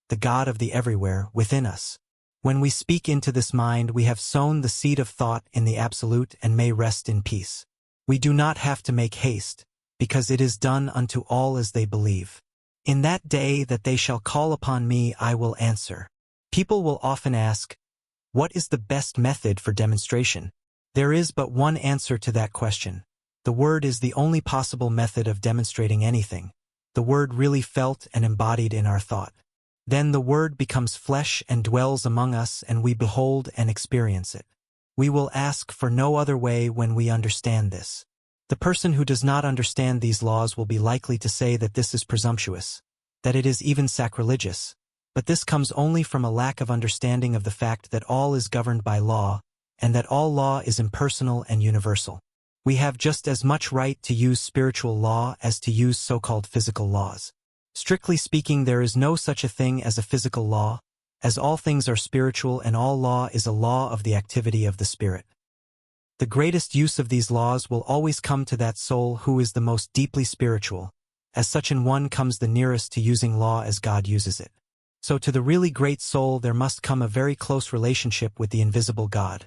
the God of the everywhere, within us. When we speak into this mind we have sown the seed of thought in the absolute and may rest in peace. We do not have to make haste, because it is done unto all as they believe. In that day that they shall call upon me I will answer. People will often ask, what is the best method for demonstration? There is but one answer to that question. The word is the only possible method of demonstrating anything. The word really felt and embodied in our thought. Then the word becomes flesh and dwells among us and we behold and experience it. We will ask for no other way when we understand this. The person who does not understand these laws will be likely to say that this is presumptuous, that it is even sacrilegious, but this comes only from a lack of understanding of the fact that all is governed by law, and that all law is impersonal and universal. We have just as much right to use spiritual law as to use so-called physical laws. Strictly speaking, there is no such a thing as a physical law, as all things are spiritual and all law is a law of the activity of the spirit. The greatest use of these laws will always come to that soul who is the most deeply spiritual. As such an one comes the nearest to using law as God uses it. So to the really great soul there must come a very close relationship with the invisible God.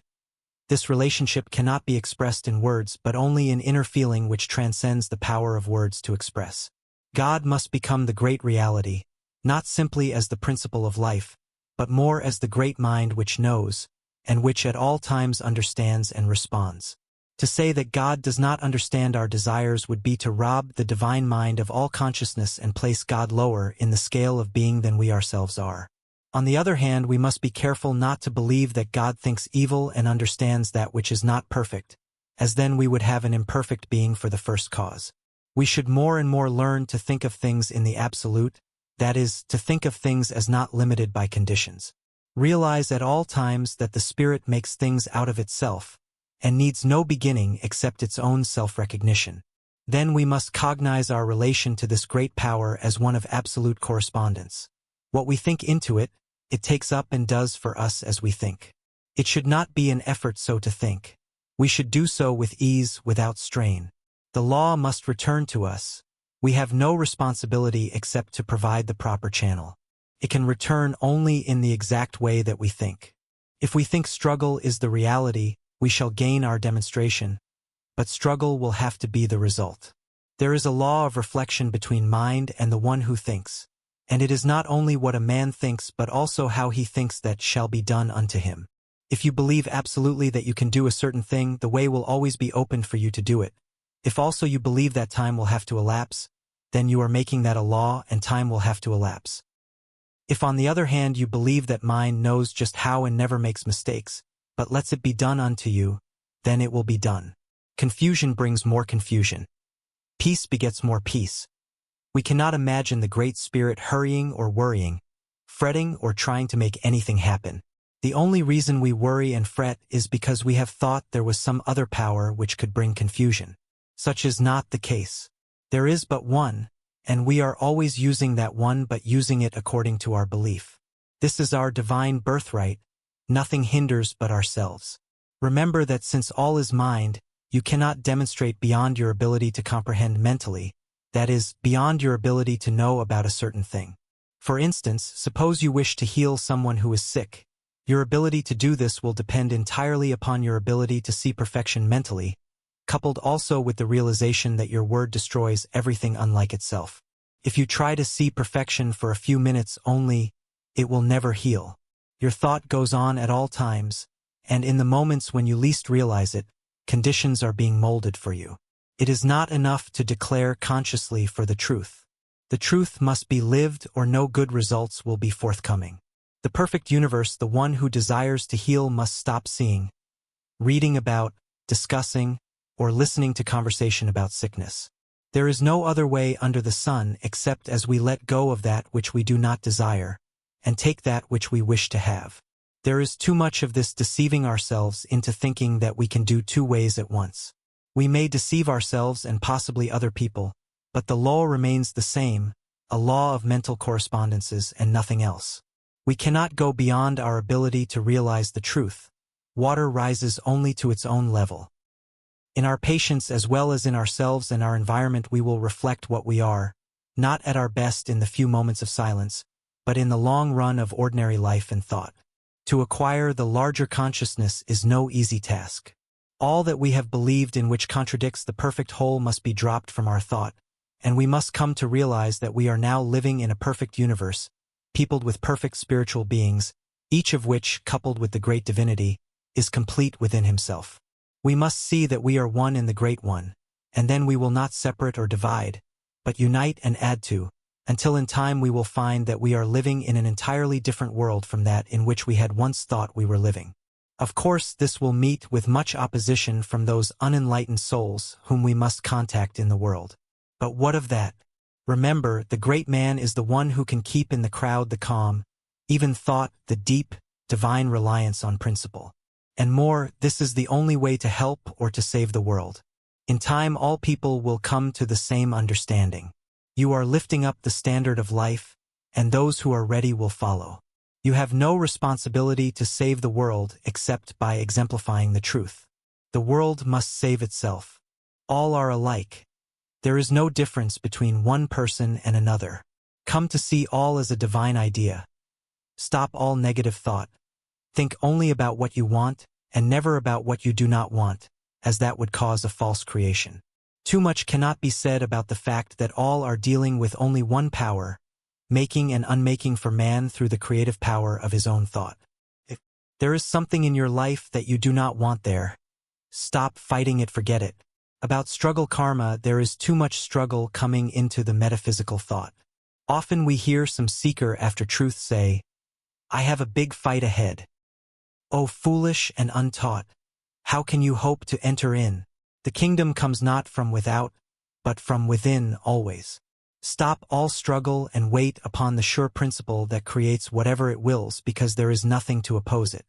This relationship cannot be expressed in words but only in inner feeling which transcends the power of words to express. God must become the great reality, not simply as the principle of life, but more as the great mind which knows, and which at all times understands and responds. To say that God does not understand our desires would be to rob the divine mind of all consciousness and place God lower in the scale of being than we ourselves are. On the other hand, we must be careful not to believe that God thinks evil and understands that which is not perfect, as then we would have an imperfect being for the first cause. We should more and more learn to think of things in the absolute, that is, to think of things as not limited by conditions. Realize at all times that the Spirit makes things out of itself, and needs no beginning except its own self-recognition. Then we must cognize our relation to this great power as one of absolute correspondence. What we think into it, it takes up and does for us as we think. It should not be an effort so to think. We should do so with ease, without strain. The law must return to us. We have no responsibility except to provide the proper channel. It can return only in the exact way that we think. If we think struggle is the reality, we shall gain our demonstration, but struggle will have to be the result. There is a law of reflection between mind and the one who thinks, and it is not only what a man thinks but also how he thinks that shall be done unto him. If you believe absolutely that you can do a certain thing, the way will always be open for you to do it. If also you believe that time will have to elapse, then you are making that a law and time will have to elapse. If on the other hand you believe that mind knows just how and never makes mistakes, but lets it be done unto you, then it will be done. Confusion brings more confusion. Peace begets more peace. We cannot imagine the Great Spirit hurrying or worrying, fretting or trying to make anything happen. The only reason we worry and fret is because we have thought there was some other power which could bring confusion. Such is not the case. There is but one, and we are always using that one but using it according to our belief. This is our divine birthright. Nothing hinders but ourselves. Remember that since all is mind, you cannot demonstrate beyond your ability to comprehend mentally, that is, beyond your ability to know about a certain thing. For instance, suppose you wish to heal someone who is sick. Your ability to do this will depend entirely upon your ability to see perfection mentally, coupled also with the realization that your word destroys everything unlike itself. If you try to see perfection for a few minutes only, it will never heal. Your thought goes on at all times, and in the moments when you least realize it, conditions are being molded for you. It is not enough to declare consciously for the truth. The truth must be lived or no good results will be forthcoming. The perfect universe, the one who desires to heal, must stop seeing, reading about, discussing, or listening to conversation about sickness. There is no other way under the sun except as we let go of that which we do not desire, and take that which we wish to have. There is too much of this deceiving ourselves into thinking that we can do two ways at once. We may deceive ourselves and possibly other people, but the law remains the same, a law of mental correspondences and nothing else. We cannot go beyond our ability to realize the truth. Water rises only to its own level. In our patients as well as in ourselves and our environment we will reflect what we are, not at our best in the few moments of silence, but in the long run of ordinary life and thought. To acquire the larger consciousness is no easy task. All that we have believed in which contradicts the perfect whole must be dropped from our thought, and we must come to realize that we are now living in a perfect universe, peopled with perfect spiritual beings, each of which, coupled with the great divinity, is complete within himself. We must see that we are one in the Great One, and then we will not separate or divide, but unite and add to, until in time we will find that we are living in an entirely different world from that in which we had once thought we were living. Of course, this will meet with much opposition from those unenlightened souls whom we must contact in the world. But what of that? Remember, the great man is the one who can keep in the crowd the calm, even thought, the deep, divine reliance on principle. And more, this is the only way to help or to save the world. In time all people will come to the same understanding. You are lifting up the standard of life, and those who are ready will follow. You have no responsibility to save the world except by exemplifying the truth. The world must save itself. All are alike. There is no difference between one person and another. Come to see all as a divine idea. Stop all negative thought. Think only about what you want, and never about what you do not want, as that would cause a false creation. Too much cannot be said about the fact that all are dealing with only one power, making and unmaking for man through the creative power of his own thought. If there is something in your life that you do not want there, stop fighting it, forget it. About struggle karma, there is too much struggle coming into the metaphysical thought. Often we hear some seeker after truth say, "I have a big fight ahead." O foolish and untaught, how can you hope to enter in? The kingdom comes not from without, but from within always. Stop all struggle and wait upon the sure principle that creates whatever it wills, because there is nothing to oppose it.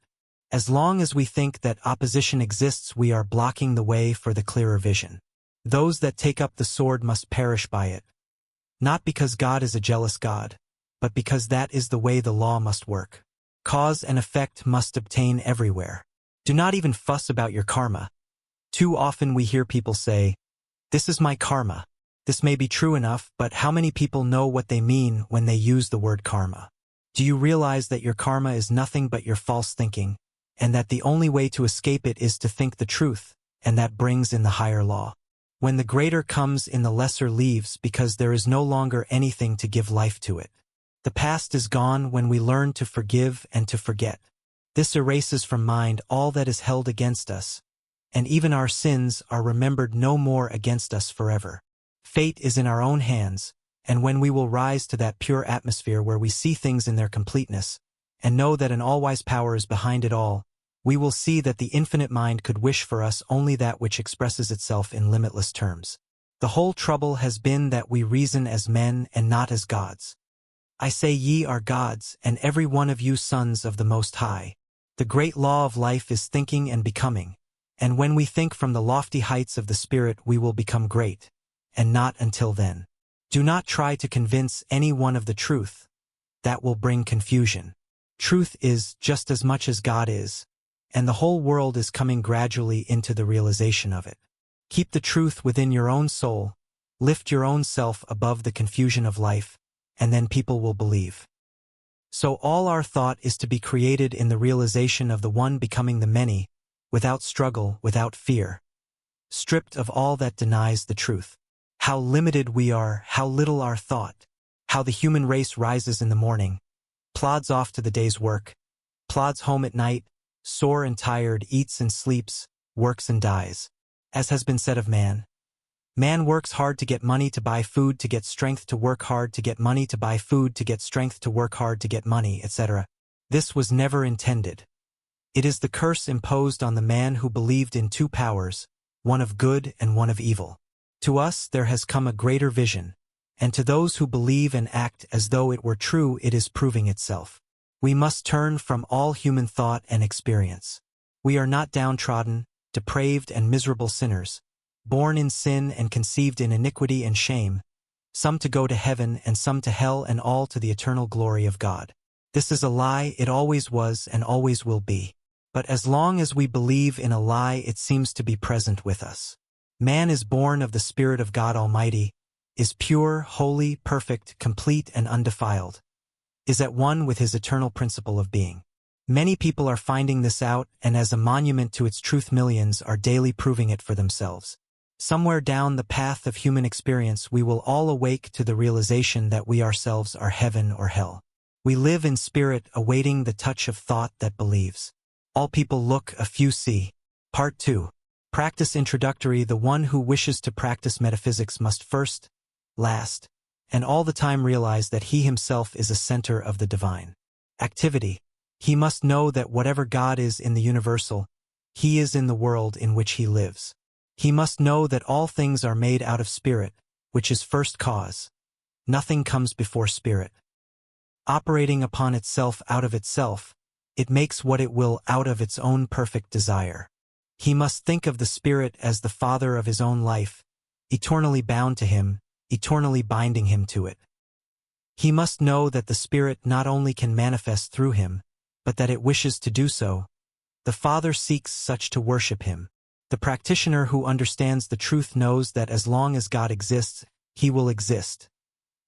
As long as we think that opposition exists, we are blocking the way for the clearer vision. Those that take up the sword must perish by it. Not because God is a jealous God, but because that is the way the law must work. Cause and effect must obtain everywhere. Do not even fuss about your karma. Too often we hear people say, "This is my karma." This may be true enough, but how many people know what they mean when they use the word karma? Do you realize that your karma is nothing but your false thinking, and that the only way to escape it is to think the truth, and that brings in the higher law? When the greater comes in, the lesser leaves, because there is no longer anything to give life to it. The past is gone when we learn to forgive and to forget. This erases from mind all that is held against us, and even our sins are remembered no more against us forever. Fate is in our own hands, and when we will rise to that pure atmosphere where we see things in their completeness, and know that an all-wise power is behind it all, we will see that the infinite mind could wish for us only that which expresses itself in limitless terms. The whole trouble has been that we reason as men and not as gods. I say ye are gods, and every one of you sons of the Most High. The great law of life is thinking and becoming, and when we think from the lofty heights of the spirit we will become great, and not until then. Do not try to convince any one of the truth. That will bring confusion. Truth is just as much as God is, and the whole world is coming gradually into the realization of it. Keep the truth within your own soul, lift your own self above the confusion of life, and then people will believe. So all our thought is to be created in the realization of the one becoming the many, without struggle, without fear, stripped of all that denies the truth. How limited we are, how little our thought, how the human race rises in the morning, plods off to the day's work, plods home at night, sore and tired, eats and sleeps, works and dies. As has been said of man, man works hard to get money to buy food to get strength to work hard to get money to buy food to get strength to work hard to get money, etc. This was never intended. It is the curse imposed on the man who believed in two powers, one of good and one of evil. To us there has come a greater vision, and to those who believe and act as though it were true it is proving itself. We must turn from all human thought and experience. We are not downtrodden, depraved and miserable sinners, born in sin and conceived in iniquity and shame, some to go to heaven and some to hell and all to the eternal glory of God. This is a lie, it always was and always will be. But as long as we believe in a lie it seems to be present with us. Man is born of the Spirit of God Almighty, is pure, holy, perfect, complete and undefiled, is at one with his eternal principle of being. Many people are finding this out, and as a monument to its truth millions are daily proving it for themselves. Somewhere down the path of human experience we will all awake to the realization that we ourselves are heaven or hell. We live in spirit awaiting the touch of thought that believes. All people look, a few see. Part 2. Practice introductory. The one who wishes to practice metaphysics must first, last, and all the time realize that he himself is a center of the divine activity. He must know that whatever God is in the universal, he is in the world in which he lives. He must know that all things are made out of spirit, which is first cause. Nothing comes before spirit. Operating upon itself out of itself, it makes what it will out of its own perfect desire. He must think of the Spirit as the Father of his own life, eternally bound to him, eternally binding him to it. He must know that the Spirit not only can manifest through him, but that it wishes to do so. The Father seeks such to worship him. The practitioner who understands the truth knows that as long as God exists, he will exist,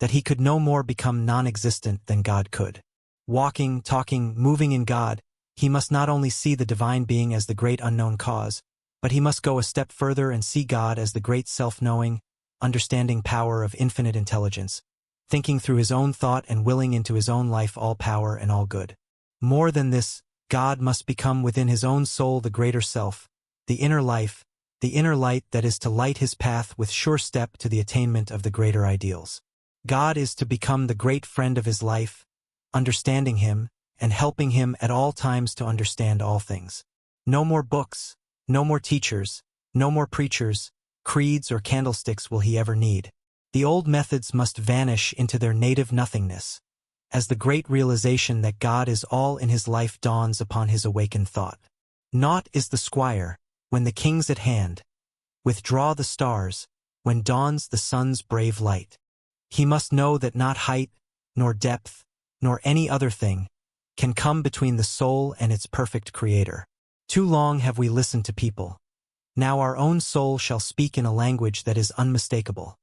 that he could no more become non-existent than God could. Walking, talking, moving in God, he must not only see the divine being as the great unknown cause, but he must go a step further and see God as the great self-knowing, understanding power of infinite intelligence, thinking through his own thought and willing into his own life all power and all good. More than this, God must become within his own soul the greater self, the inner life, the inner light that is to light his path with sure step to the attainment of the greater ideals. God is to become the great friend of his life, understanding him, and helping him at all times to understand all things. No more books, no more teachers, no more preachers, creeds or candlesticks will he ever need. The old methods must vanish into their native nothingness, as the great realization that God is all in his life dawns upon his awakened thought. Naught is the squire, when the king's at hand. Withdraw the stars, when dawns the sun's brave light. He must know that not height, nor depth, nor any other thing, can come between the soul and its perfect Creator. Too long have we listened to people. Now our own soul shall speak in a language that is unmistakable.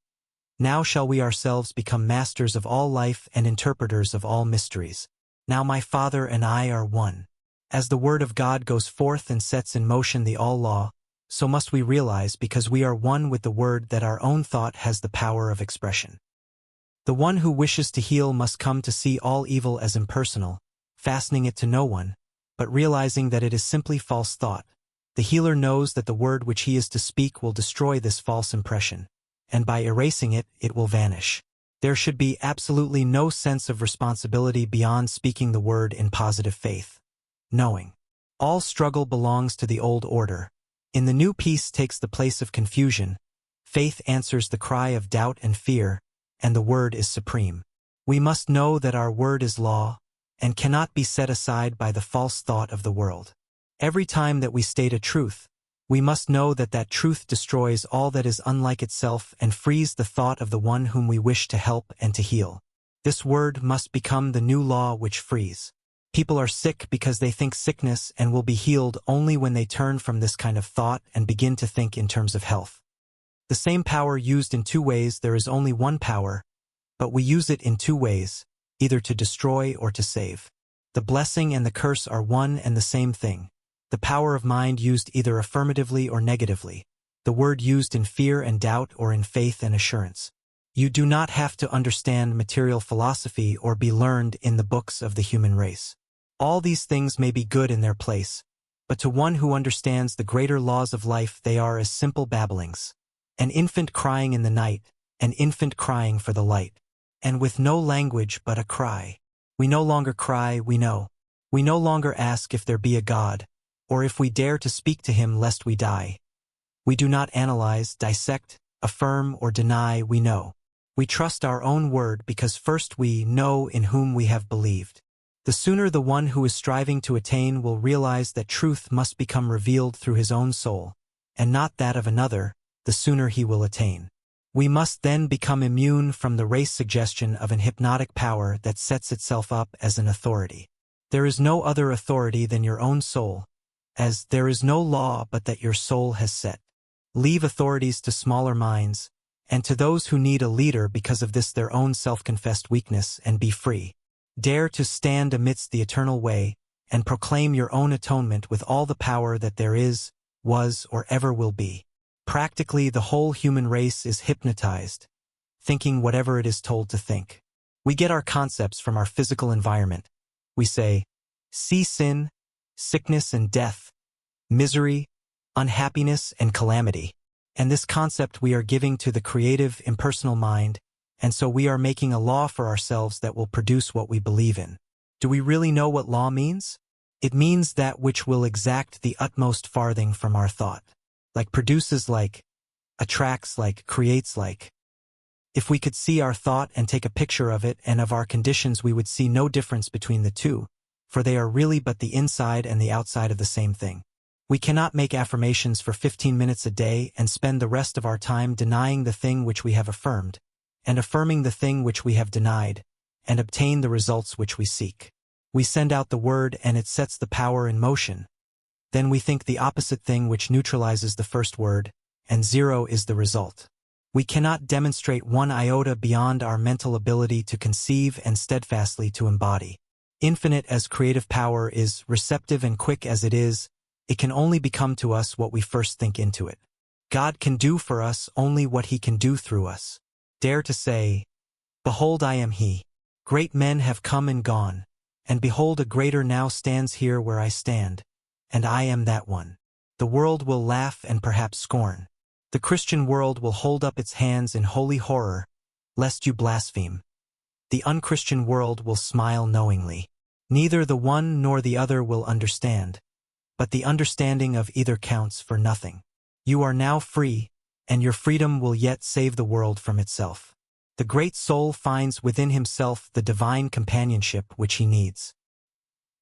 Now shall we ourselves become masters of all life and interpreters of all mysteries. Now my Father and I are one. As the Word of God goes forth and sets in motion the all-law, so must we realize because we are one with the Word that our own thought has the power of expression. The one who wishes to heal must come to see all evil as impersonal, fastening it to no one, but realizing that it is simply false thought. The healer knows that the word which he is to speak will destroy this false impression, and by erasing it, it will vanish. There should be absolutely no sense of responsibility beyond speaking the word in positive faith. Knowing. All struggle belongs to the old order. In the new peace takes the place of confusion. Faith answers the cry of doubt and fear, and the word is supreme. We must know that our word is law, and cannot be set aside by the false thought of the world. Every time that we state a truth, we must know that that truth destroys all that is unlike itself and frees the thought of the one whom we wish to help and to heal. This word must become the new law which frees. People are sick because they think sickness and will be healed only when they turn from this kind of thought and begin to think in terms of health. The same power used in two ways, there is only one power, but we use it in two ways, either to destroy or to save. The blessing and the curse are one and the same thing. The power of mind used either affirmatively or negatively. The word used in fear and doubt or in faith and assurance. You do not have to understand material philosophy or be learned in the books of the human race. All these things may be good in their place, but to one who understands the greater laws of life they are as simple babblings. An infant crying in the night, an infant crying for the light. And with no language but a cry. We no longer cry, we know. We no longer ask if there be a God, or if we dare to speak to him lest we die. We do not analyze, dissect, affirm, or deny, we know. We trust our own word because first we know in whom we have believed. The sooner the one who is striving to attain will realize that truth must become revealed through his own soul, and not that of another, the sooner he will attain. We must then become immune from the race suggestion of an hypnotic power that sets itself up as an authority. There is no other authority than your own soul, as there is no law but that your soul has set. Leave authorities to smaller minds, and to those who need a leader because of this their own self-confessed weakness, and be free. Dare to stand amidst the eternal way, and proclaim your own atonement with all the power that there is, was, or ever will be. Practically the whole human race is hypnotized, thinking whatever it is told to think. We get our concepts from our physical environment. We say, see sin, sickness and death, misery, unhappiness and calamity. And this concept we are giving to the creative, impersonal mind, and so we are making a law for ourselves that will produce what we believe in. Do we really know what law means? It means that which will exact the utmost farthing from our thought. Like produces like, attracts like, creates like. If we could see our thought and take a picture of it and of our conditions, we would see no difference between the two, for they are really but the inside and the outside of the same thing. We cannot make affirmations for 15 minutes a day and spend the rest of our time denying the thing which we have affirmed, and affirming the thing which we have denied, and obtain the results which we seek. We send out the word and it sets the power in motion. Then we think the opposite thing which neutralizes the first word, and zero is the result. We cannot demonstrate one iota beyond our mental ability to conceive and steadfastly to embody. Infinite as creative power is, receptive and quick as it is, it can only become to us what we first think into it. God can do for us only what he can do through us. Dare to say, behold, I am he. Great men have come and gone, and behold, a greater now stands here where I stand. And I am that one. The world will laugh and perhaps scorn. The Christian world will hold up its hands in holy horror, lest you blaspheme. The unchristian world will smile knowingly. Neither the one nor the other will understand, but the understanding of either counts for nothing. You are now free, and your freedom will yet save the world from itself. The great soul finds within himself the divine companionship which he needs.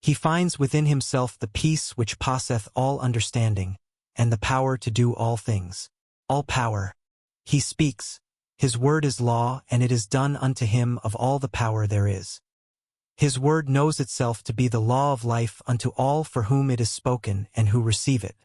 He finds within himself the peace which passeth all understanding, and the power to do all things. All power. He speaks, his word is law, and it is done unto him of all the power there is. His word knows itself to be the law of life unto all for whom it is spoken and who receive it.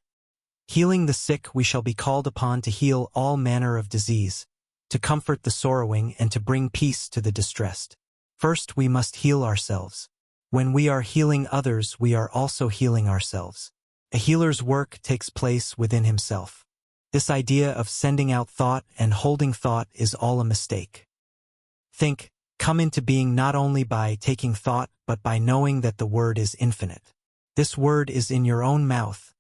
Healing the sick, we shall be called upon to heal all manner of disease, to comfort the sorrowing and to bring peace to the distressed. First we must heal ourselves. When we are healing others, we are also healing ourselves. A healer's work takes place within himself. This idea of sending out thought and holding thought is all a mistake. Think, come into being not only by taking thought but by knowing that the word is infinite. This word is in your own mouth,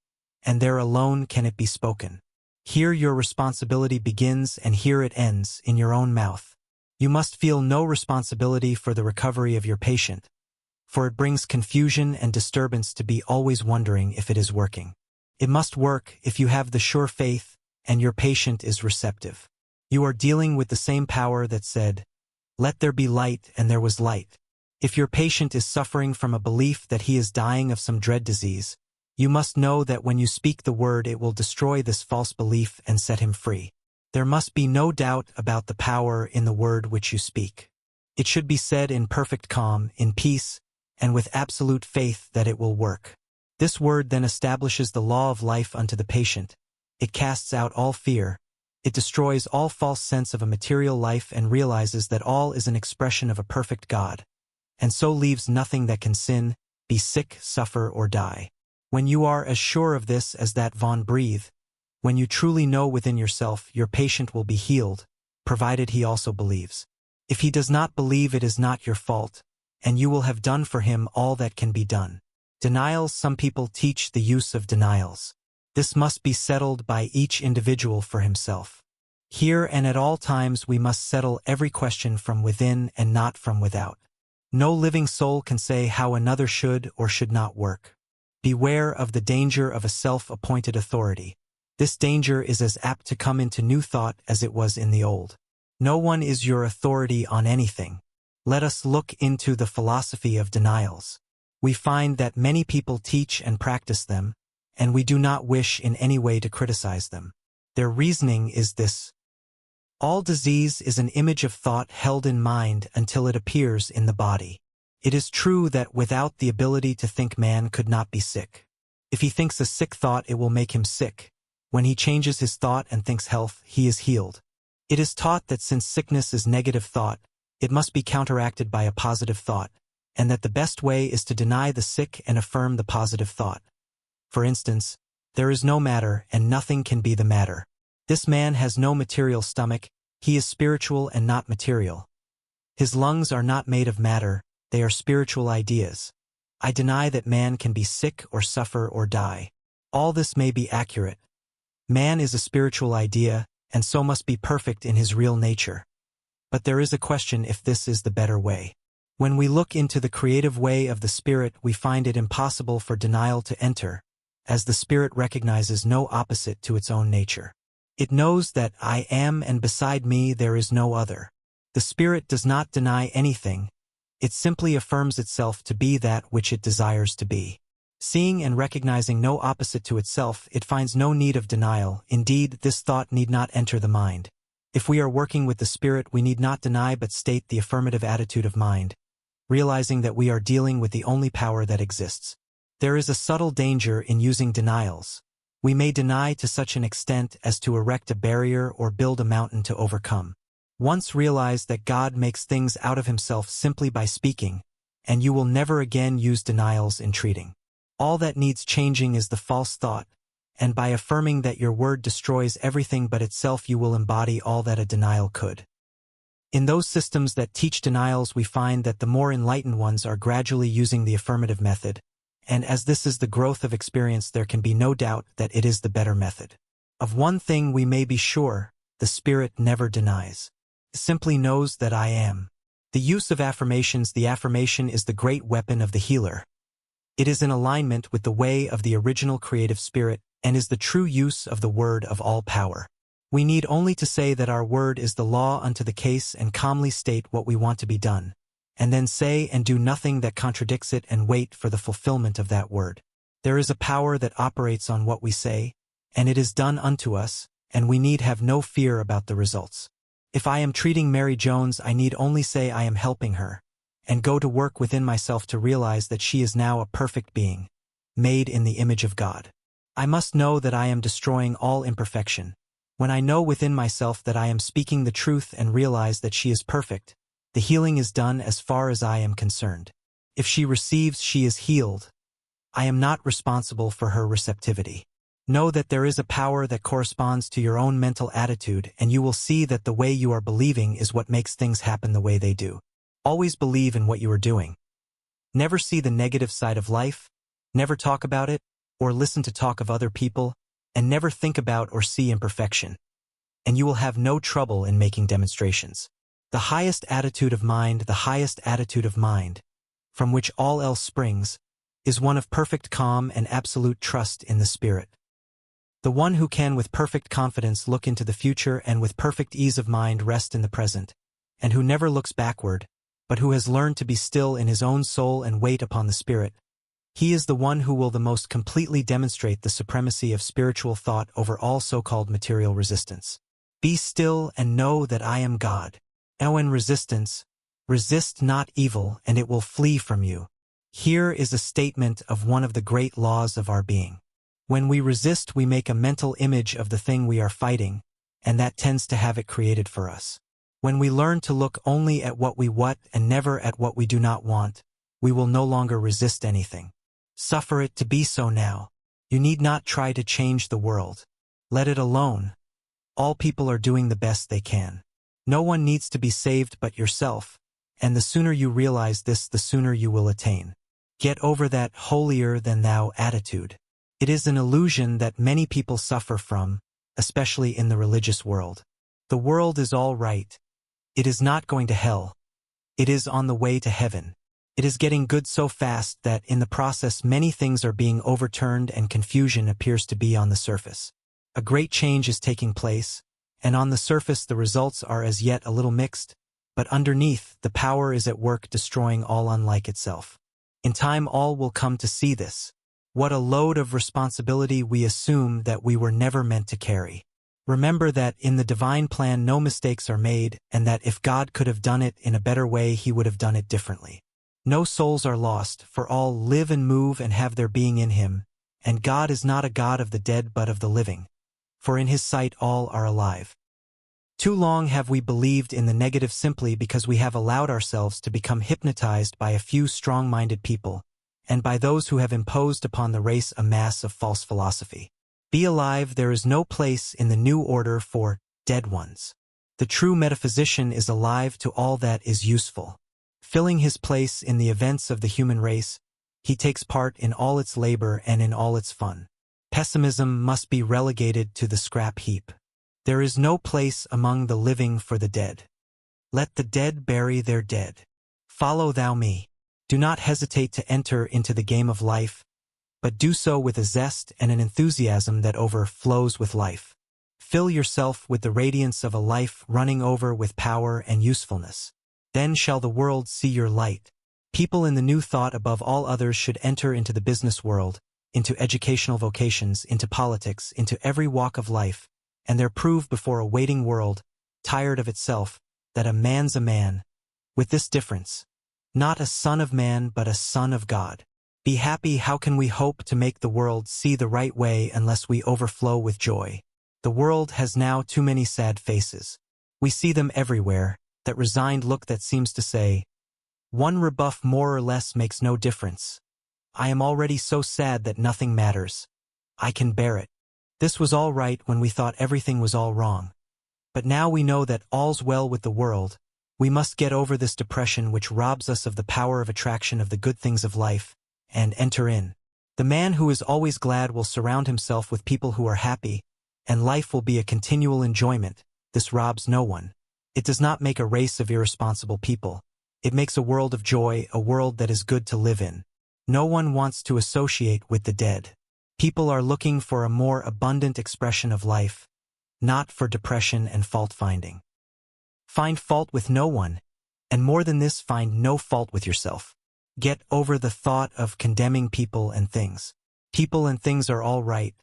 and there alone can it be spoken. Here your responsibility begins and here it ends, in your own mouth. You must feel no responsibility for the recovery of your patient, for it brings confusion and disturbance to be always wondering if it is working. It must work if you have the sure faith and your patient is receptive. You are dealing with the same power that said, "Let there be light," and there was light. If your patient is suffering from a belief that he is dying of some dread disease, you must know that when you speak the word it will destroy this false belief and set him free. There must be no doubt about the power in the word which you speak. It should be said in perfect calm, in peace, and with absolute faith that it will work. This word then establishes the law of life unto the patient. It casts out all fear. It destroys all false sense of a material life and realizes that all is an expression of a perfect God, and so leaves nothing that can sin, be sick, suffer, or die. When you are as sure of this as that von breathe, when you truly know within yourself, your patient will be healed, provided he also believes. If he does not believe, it is not your fault, and you will have done for him all that can be done. Denials. Some people teach the use of denials. This must be settled by each individual for himself. Here and at all times we must settle every question from within and not from without. No living soul can say how another should or should not work. Beware of the danger of a self-appointed authority. This danger is as apt to come into new thought as it was in the old. No one is your authority on anything. Let us look into the philosophy of denials. We find that many people teach and practice them, and we do not wish in any way to criticize them. Their reasoning is this: all disease is an image of thought held in mind until it appears in the body. It is true that without the ability to think, man could not be sick. If he thinks a sick thought, it will make him sick. When he changes his thought and thinks health, he is healed. It is taught that since sickness is negative thought, it must be counteracted by a positive thought, and that the best way is to deny the sick and affirm the positive thought. For instance, there is no matter and nothing can be the matter. This man has no material stomach, he is spiritual and not material. His lungs are not made of matter, they are spiritual ideas. I deny that man can be sick or suffer or die. All this may be accurate. Man is a spiritual idea, and so must be perfect in his real nature. But there is a question if this is the better way. When we look into the creative way of the Spirit, we find it impossible for denial to enter, as the Spirit recognizes no opposite to its own nature. It knows that I am, and beside me there is no other. The Spirit does not deny anything. It simply affirms itself to be that which it desires to be. Seeing and recognizing no opposite to itself, it finds no need of denial. Indeed, this thought need not enter the mind. If we are working with the Spirit, we need not deny but state the affirmative attitude of mind, realizing that we are dealing with the only power that exists. There is a subtle danger in using denials. We may deny to such an extent as to erect a barrier or build a mountain to overcome. Once realize that God makes things out of himself simply by speaking, and you will never again use denials in treating. All that needs changing is the false thought, and by affirming that your word destroys everything but itself, you will embody all that a denial could. In those systems that teach denials, we find that the more enlightened ones are gradually using the affirmative method, and as this is the growth of experience, there can be no doubt that it is the better method. Of one thing we may be sure, the Spirit never denies. It simply knows that I am. The use of affirmations. The affirmation is the great weapon of the healer. It is in alignment with the way of the original creative spirit and is the true use of the word of all power. We need only to say that our word is the law unto the case and calmly state what we want to be done, and then say and do nothing that contradicts it and wait for the fulfillment of that word. There is a power that operates on what we say, and it is done unto us, and we need have no fear about the results. If I am treating Mary Jones, I need only say I am helping her, and go to work within myself to realize that she is now a perfect being, made in the image of God. I must know that I am destroying all imperfection. When I know within myself that I am speaking the truth and realize that she is perfect, the healing is done as far as I am concerned. If she receives, she is healed. I am not responsible for her receptivity. Know that there is a power that corresponds to your own mental attitude, and you will see that the way you are believing is what makes things happen the way they do. Always believe in what you are doing. Never see the negative side of life, never talk about it, or listen to talk of other people, and never think about or see imperfection. And you will have no trouble in making demonstrations. The highest attitude of mind, from which all else springs, is one of perfect calm and absolute trust in the Spirit. The one who can with perfect confidence look into the future and with perfect ease of mind rest in the present, and who never looks backward, but who has learned to be still in his own soul and wait upon the Spirit, he is the one who will the most completely demonstrate the supremacy of spiritual thought over all so-called material resistance. Be still and know that I am God. In resistance, resist not evil, and it will flee from you. Here is a statement of one of the great laws of our being. When we resist, we make a mental image of the thing we are fighting, and that tends to have it created for us. When we learn to look only at what we want and never at what we do not want, we will no longer resist anything. Suffer it to be so now. You need not try to change the world. Let it alone. All people are doing the best they can. No one needs to be saved but yourself, and the sooner you realize this, the sooner you will attain. Get over that holier-than-thou attitude. It is an illusion that many people suffer from, especially in the religious world. The world is all right. It is not going to hell. It is on the way to heaven. It is getting good so fast that in the process many things are being overturned and confusion appears to be on the surface. A great change is taking place, and on the surface the results are as yet a little mixed, but underneath the power is at work destroying all unlike itself. In time all will come to see this. What a load of responsibility we assume that we were never meant to carry. Remember that in the divine plan no mistakes are made, and that if God could have done it in a better way he would have done it differently. No souls are lost, for all live and move and have their being in him, and God is not a God of the dead but of the living, for in his sight all are alive. Too long have we believed in the negative simply because we have allowed ourselves to become hypnotized by a few strong-minded people, and by those who have imposed upon the race a mass of false philosophy. Be alive, there is no place in the new order for dead ones. The true metaphysician is alive to all that is useful. Filling his place in the events of the human race, he takes part in all its labor and in all its fun. Pessimism must be relegated to the scrap heap. There is no place among the living for the dead. Let the dead bury their dead. Follow thou me. Do not hesitate to enter into the game of life, but do so with a zest and an enthusiasm that overflows with life. Fill yourself with the radiance of a life running over with power and usefulness. Then shall the world see your light. People in the new thought above all others should enter into the business world, into educational vocations, into politics, into every walk of life, and there prove before a waiting world, tired of itself, that a man's a man, with this difference, not a son of man but a son of God. Be happy. How can we hope to make the world see the right way unless we overflow with joy? The world has now too many sad faces. We see them everywhere, that resigned look that seems to say, one rebuff more or less makes no difference. I am already so sad that nothing matters. I can bear it. This was all right when we thought everything was all wrong. But now we know that all's well with the world. We must get over this depression which robs us of the power of attraction of the good things of life, and enter in. The man who is always glad will surround himself with people who are happy, and life will be a continual enjoyment. This robs no one. It does not make a race of irresponsible people. It makes a world of joy, a world that is good to live in. No one wants to associate with the dead. People are looking for a more abundant expression of life, not for depression and fault-finding. Find fault with no one, and more than this, find no fault with yourself. Get over the thought of condemning people and things. People and things are all right.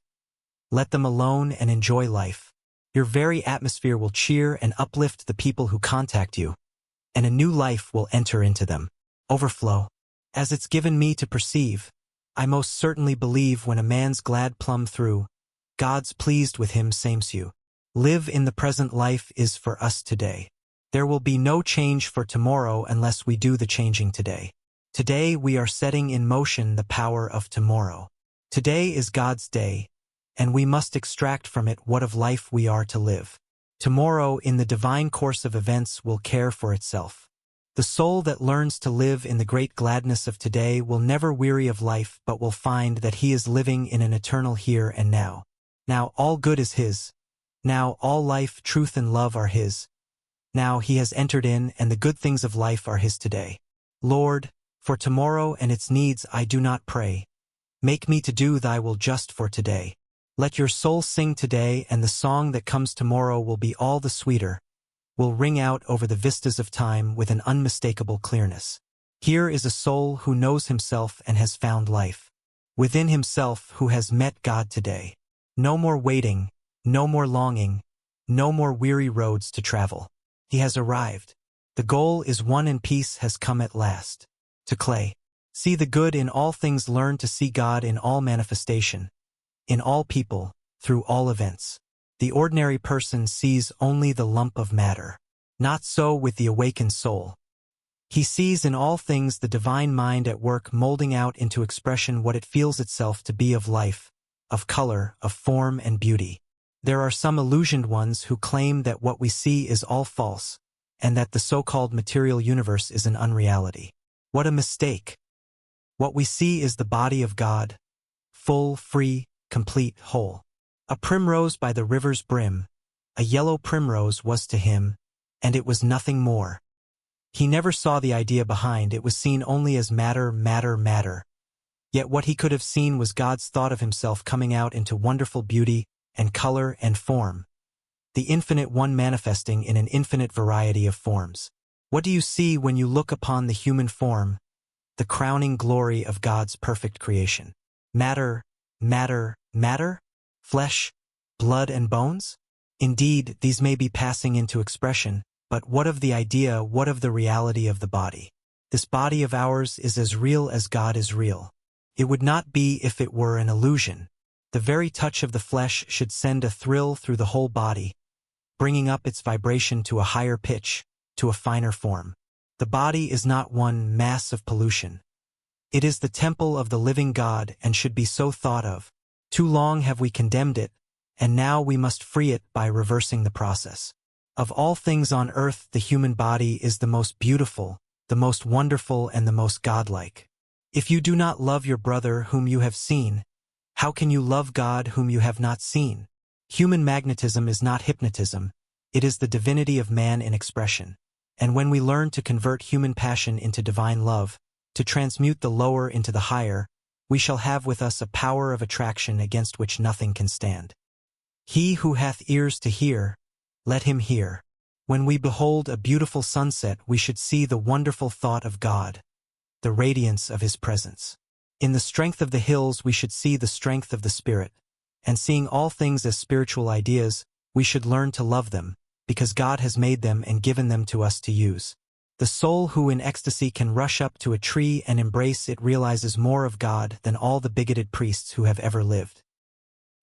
Let them alone and enjoy life. Your very atmosphere will cheer and uplift the people who contact you, and a new life will enter into them. Overflow. As it's given me to perceive, I most certainly believe when a man's glad plumb through, God's pleased with him sames you. Live in the present. Life is for us today. There will be no change for tomorrow unless we do the changing today. Today we are setting in motion the power of tomorrow. Today is God's day, and we must extract from it what of life we are to live. Tomorrow, in the divine course of events, will care for itself. The soul that learns to live in the great gladness of today will never weary of life but will find that he is living in an eternal here and now. Now all good is his. Now all life, truth and love are his. Now he has entered in, and the good things of life are his today. Lord, For tomorrow and its needs I do not pray. Make me to do thy will just for today. Let your soul sing today, and the song that comes tomorrow will be all the sweeter, will ring out over the vistas of time with an unmistakable clearness. Here is a soul who knows himself and has found life. Within himself who has met God today. No more waiting, no more longing, no more weary roads to travel. He has arrived. The goal is won and peace has come at last. To Clay. See the good in all things, learn to see God in all manifestation, in all people, through all events. The ordinary person sees only the lump of matter. Not so with the awakened soul. He sees in all things the divine mind at work, molding out into expression what it feels itself to be of life, of color, of form and beauty. There are some illusioned ones who claim that what we see is all false, and that the so-called material universe is an unreality. What a mistake! What we see is the body of God, full, free, complete, whole. A primrose by the river's brim, a yellow primrose was to him, and it was nothing more. He never saw the idea behind, it was seen only as matter, matter, matter. Yet what he could have seen was God's thought of himself coming out into wonderful beauty and color and form. The infinite one manifesting in an infinite variety of forms. What do you see when you look upon the human form? The crowning glory of God's perfect creation. Matter, matter, matter? Flesh, blood and bones? Indeed, these may be passing into expression, but what of the idea, what of the reality of the body? This body of ours is as real as God is real. It would not be if it were an illusion. The very touch of the flesh should send a thrill through the whole body, bringing up its vibration to a higher pitch, to a finer form. The body is not one mass of pollution. It is the temple of the living God and should be so thought of. Too long have we condemned it, and now we must free it by reversing the process. Of all things on earth, the human body is the most beautiful, the most wonderful and the most godlike. If you do not love your brother whom you have seen, how can you love God whom you have not seen? Human magnetism is not hypnotism, it is the divinity of man in expression. And when we learn to convert human passion into divine love, to transmute the lower into the higher, we shall have with us a power of attraction against which nothing can stand. He who hath ears to hear, let him hear. When we behold a beautiful sunset, we should see the wonderful thought of God, the radiance of his presence. In the strength of the hills, we should see the strength of the Spirit. And seeing all things as spiritual ideas, we should learn to love them, because God has made them and given them to us to use. The soul who in ecstasy can rush up to a tree and embrace it realizes more of God than all the bigoted priests who have ever lived.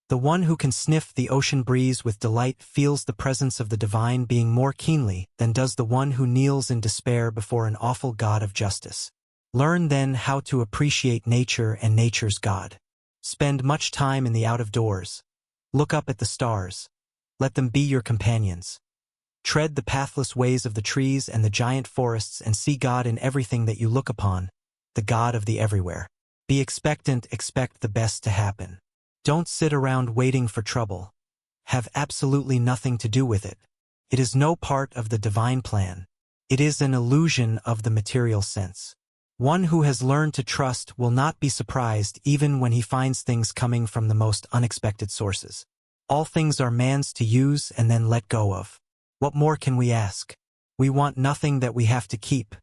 The one who can sniff the ocean breeze with delight feels the presence of the divine being more keenly than does the one who kneels in despair before an awful God of justice. Learn then how to appreciate nature and nature's God. Spend much time in the out-of-doors. Look up at the stars. Let them be your companions. Tread the pathless ways of the trees and the giant forests and see God in everything that you look upon, the God of the everywhere. Be expectant, expect the best to happen. Don't sit around waiting for trouble. Have absolutely nothing to do with it. It is no part of the divine plan. It is an illusion of the material sense. One who has learned to trust will not be surprised even when he finds things coming from the most unexpected sources. All things are man's to use and then let go of. What more can we ask? We want nothing that we have to keep.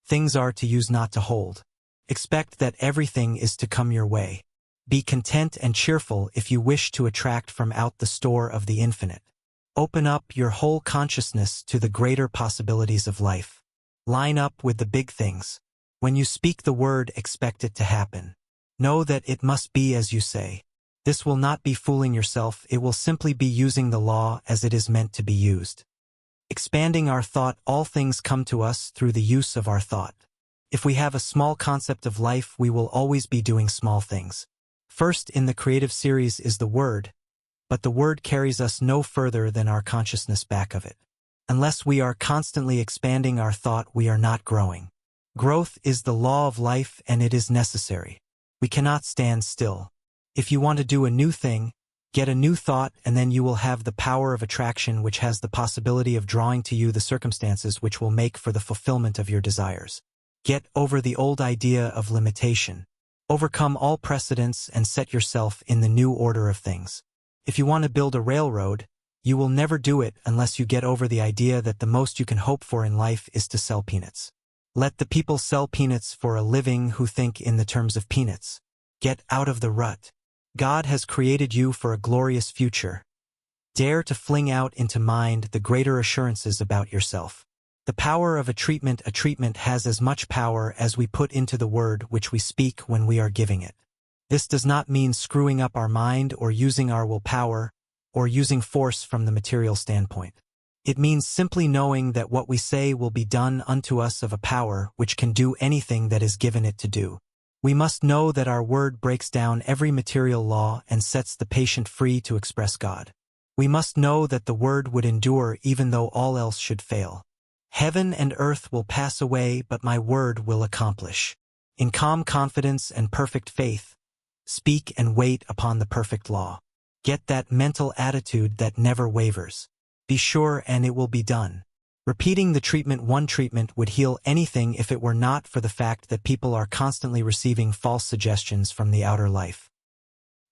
Things are to use, not to hold. Expect that everything is to come your way. Be content and cheerful if you wish to attract from out the store of the infinite. Open up your whole consciousness to the greater possibilities of life. Line up with the big things. When you speak the word, expect it to happen. Know that it must be as you say. This will not be fooling yourself, it will simply be using the law as it is meant to be used. Expanding our thought, all things come to us through the use of our thought. If we have a small concept of life, we will always be doing small things. First in the creative series is the word, but the word carries us no further than our consciousness back of it. Unless we are constantly expanding our thought, we are not growing. Growth is the law of life and it is necessary. We cannot stand still. If you want to do a new thing, get a new thought and then you will have the power of attraction which has the possibility of drawing to you the circumstances which will make for the fulfillment of your desires. Get over the old idea of limitation. Overcome all precedents and set yourself in the new order of things. If you want to build a railroad, you will never do it unless you get over the idea that the most you can hope for in life is to sell peanuts. Let the people sell peanuts for a living who think in the terms of peanuts. Get out of the rut. God has created you for a glorious future. Dare to fling out into mind the greater assurances about yourself. The power of a treatment has as much power as we put into the word which we speak when we are giving it. This does not mean screwing up our mind or using our willpower or using force from the material standpoint. It means simply knowing that what we say will be done unto us of a power which can do anything that is given it to do. We must know that our word breaks down every material law and sets the patient free to express God. We must know that the word would endure even though all else should fail. Heaven and earth will pass away, but my word will accomplish. In calm confidence and perfect faith, speak and wait upon the perfect law. Get that mental attitude that never wavers. Be sure and it will be done. Repeating the treatment one treatment would heal anything if it were not for the fact that people are constantly receiving false suggestions from the outer life.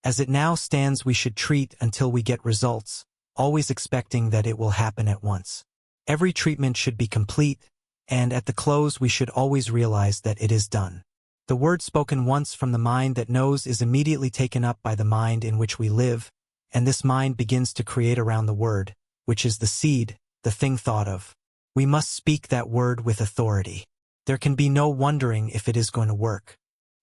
As it now stands, we should treat until we get results, always expecting that it will happen at once. Every treatment should be complete, and at the close we should always realize that it is done. The word spoken once from the mind that knows is immediately taken up by the mind in which we live, and this mind begins to create around the word, which is the seed, the thing thought of. We must speak that word with authority. There can be no wondering if it is going to work.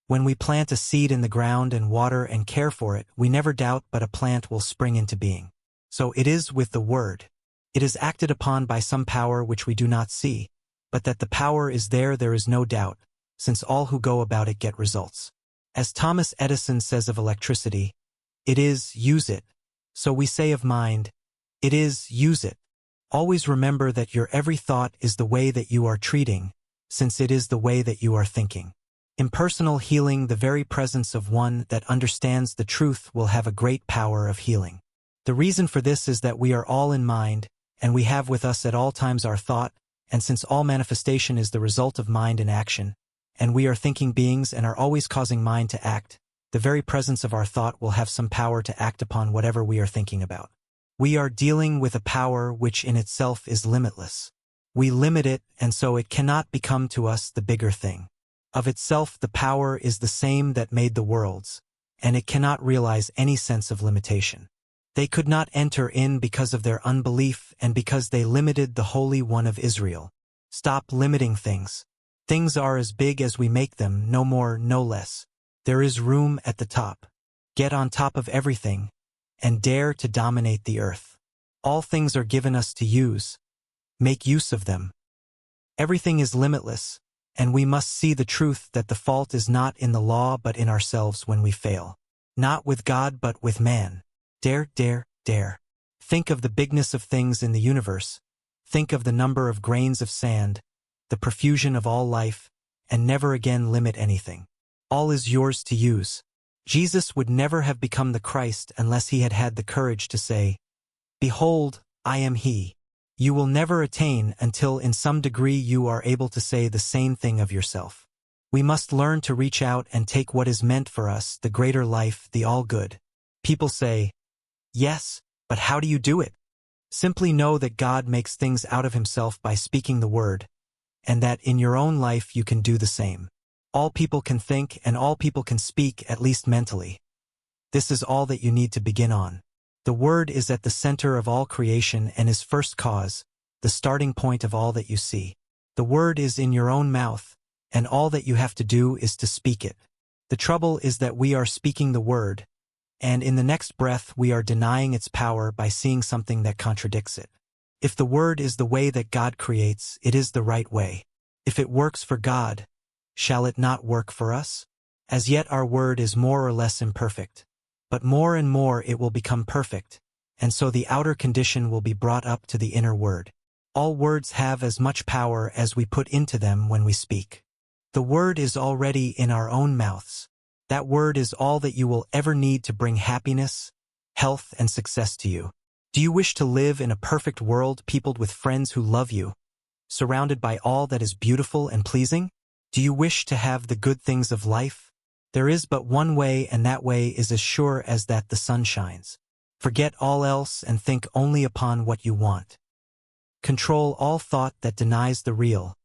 When we plant a seed in the ground and water and care for it, we never doubt but a plant will spring into being. So it is with the word. It is acted upon by some power which we do not see, but that the power is there is no doubt, since all who go about it get results. As Thomas Edison says of electricity, it is, use it. So we say of mind, it is, use it. Always remember that your every thought is the way that you are treating, since it is the way that you are thinking. In personal healing, the very presence of one that understands the truth will have a great power of healing. The reason for this is that we are all in mind, and we have with us at all times our thought, and since all manifestation is the result of mind in action, and we are thinking beings and are always causing mind to act, the very presence of our thought will have some power to act upon whatever we are thinking about. We are dealing with a power which in itself is limitless. We limit it, and so it cannot become to us the bigger thing. Of itself the power is the same that made the worlds, and it cannot realize any sense of limitation. They could not enter in because of their unbelief and because they limited the Holy One of Israel. Stop limiting things. Things are as big as we make them, no more, no less. There is room at the top. Get on top of everything, and dare to dominate the earth. All things are given us to use. Make use of them. Everything is limitless, and we must see the truth that the fault is not in the law but in ourselves when we fail. Not with God but with man. Dare, dare, dare. Think of the bigness of things in the universe. Think of the number of grains of sand, the profusion of all life, and never again limit anything. All is yours to use. Jesus would never have become the Christ unless he had had the courage to say, "Behold, I am he." You will never attain until in some degree you are able to say the same thing of yourself. We must learn to reach out and take what is meant for us, the greater life, the all-good. People say, "Yes, but how do you do it?" Simply know that God makes things out of himself by speaking the word, and that in your own life you can do the same. All people can think and all people can speak, at least mentally. This is all that you need to begin on. The word is at the center of all creation and is first cause, the starting point of all that you see. The word is in your own mouth, and all that you have to do is to speak it. The trouble is that we are speaking the word, and in the next breath we are denying its power by seeing something that contradicts it. If the word is the way that God creates, it is the right way. If it works for God, shall it not work for us? As yet our word is more or less imperfect, but more and more it will become perfect, and so the outer condition will be brought up to the inner word. All words have as much power as we put into them when we speak. The word is already in our own mouths. That word is all that you will ever need to bring happiness, health, and success to you. Do you wish to live in a perfect world peopled with friends who love you, surrounded by all that is beautiful and pleasing? Do you wish to have the good things of life? There is but one way, and that way is as sure as that the sun shines. Forget all else and think only upon what you want. Control all thought that denies the real,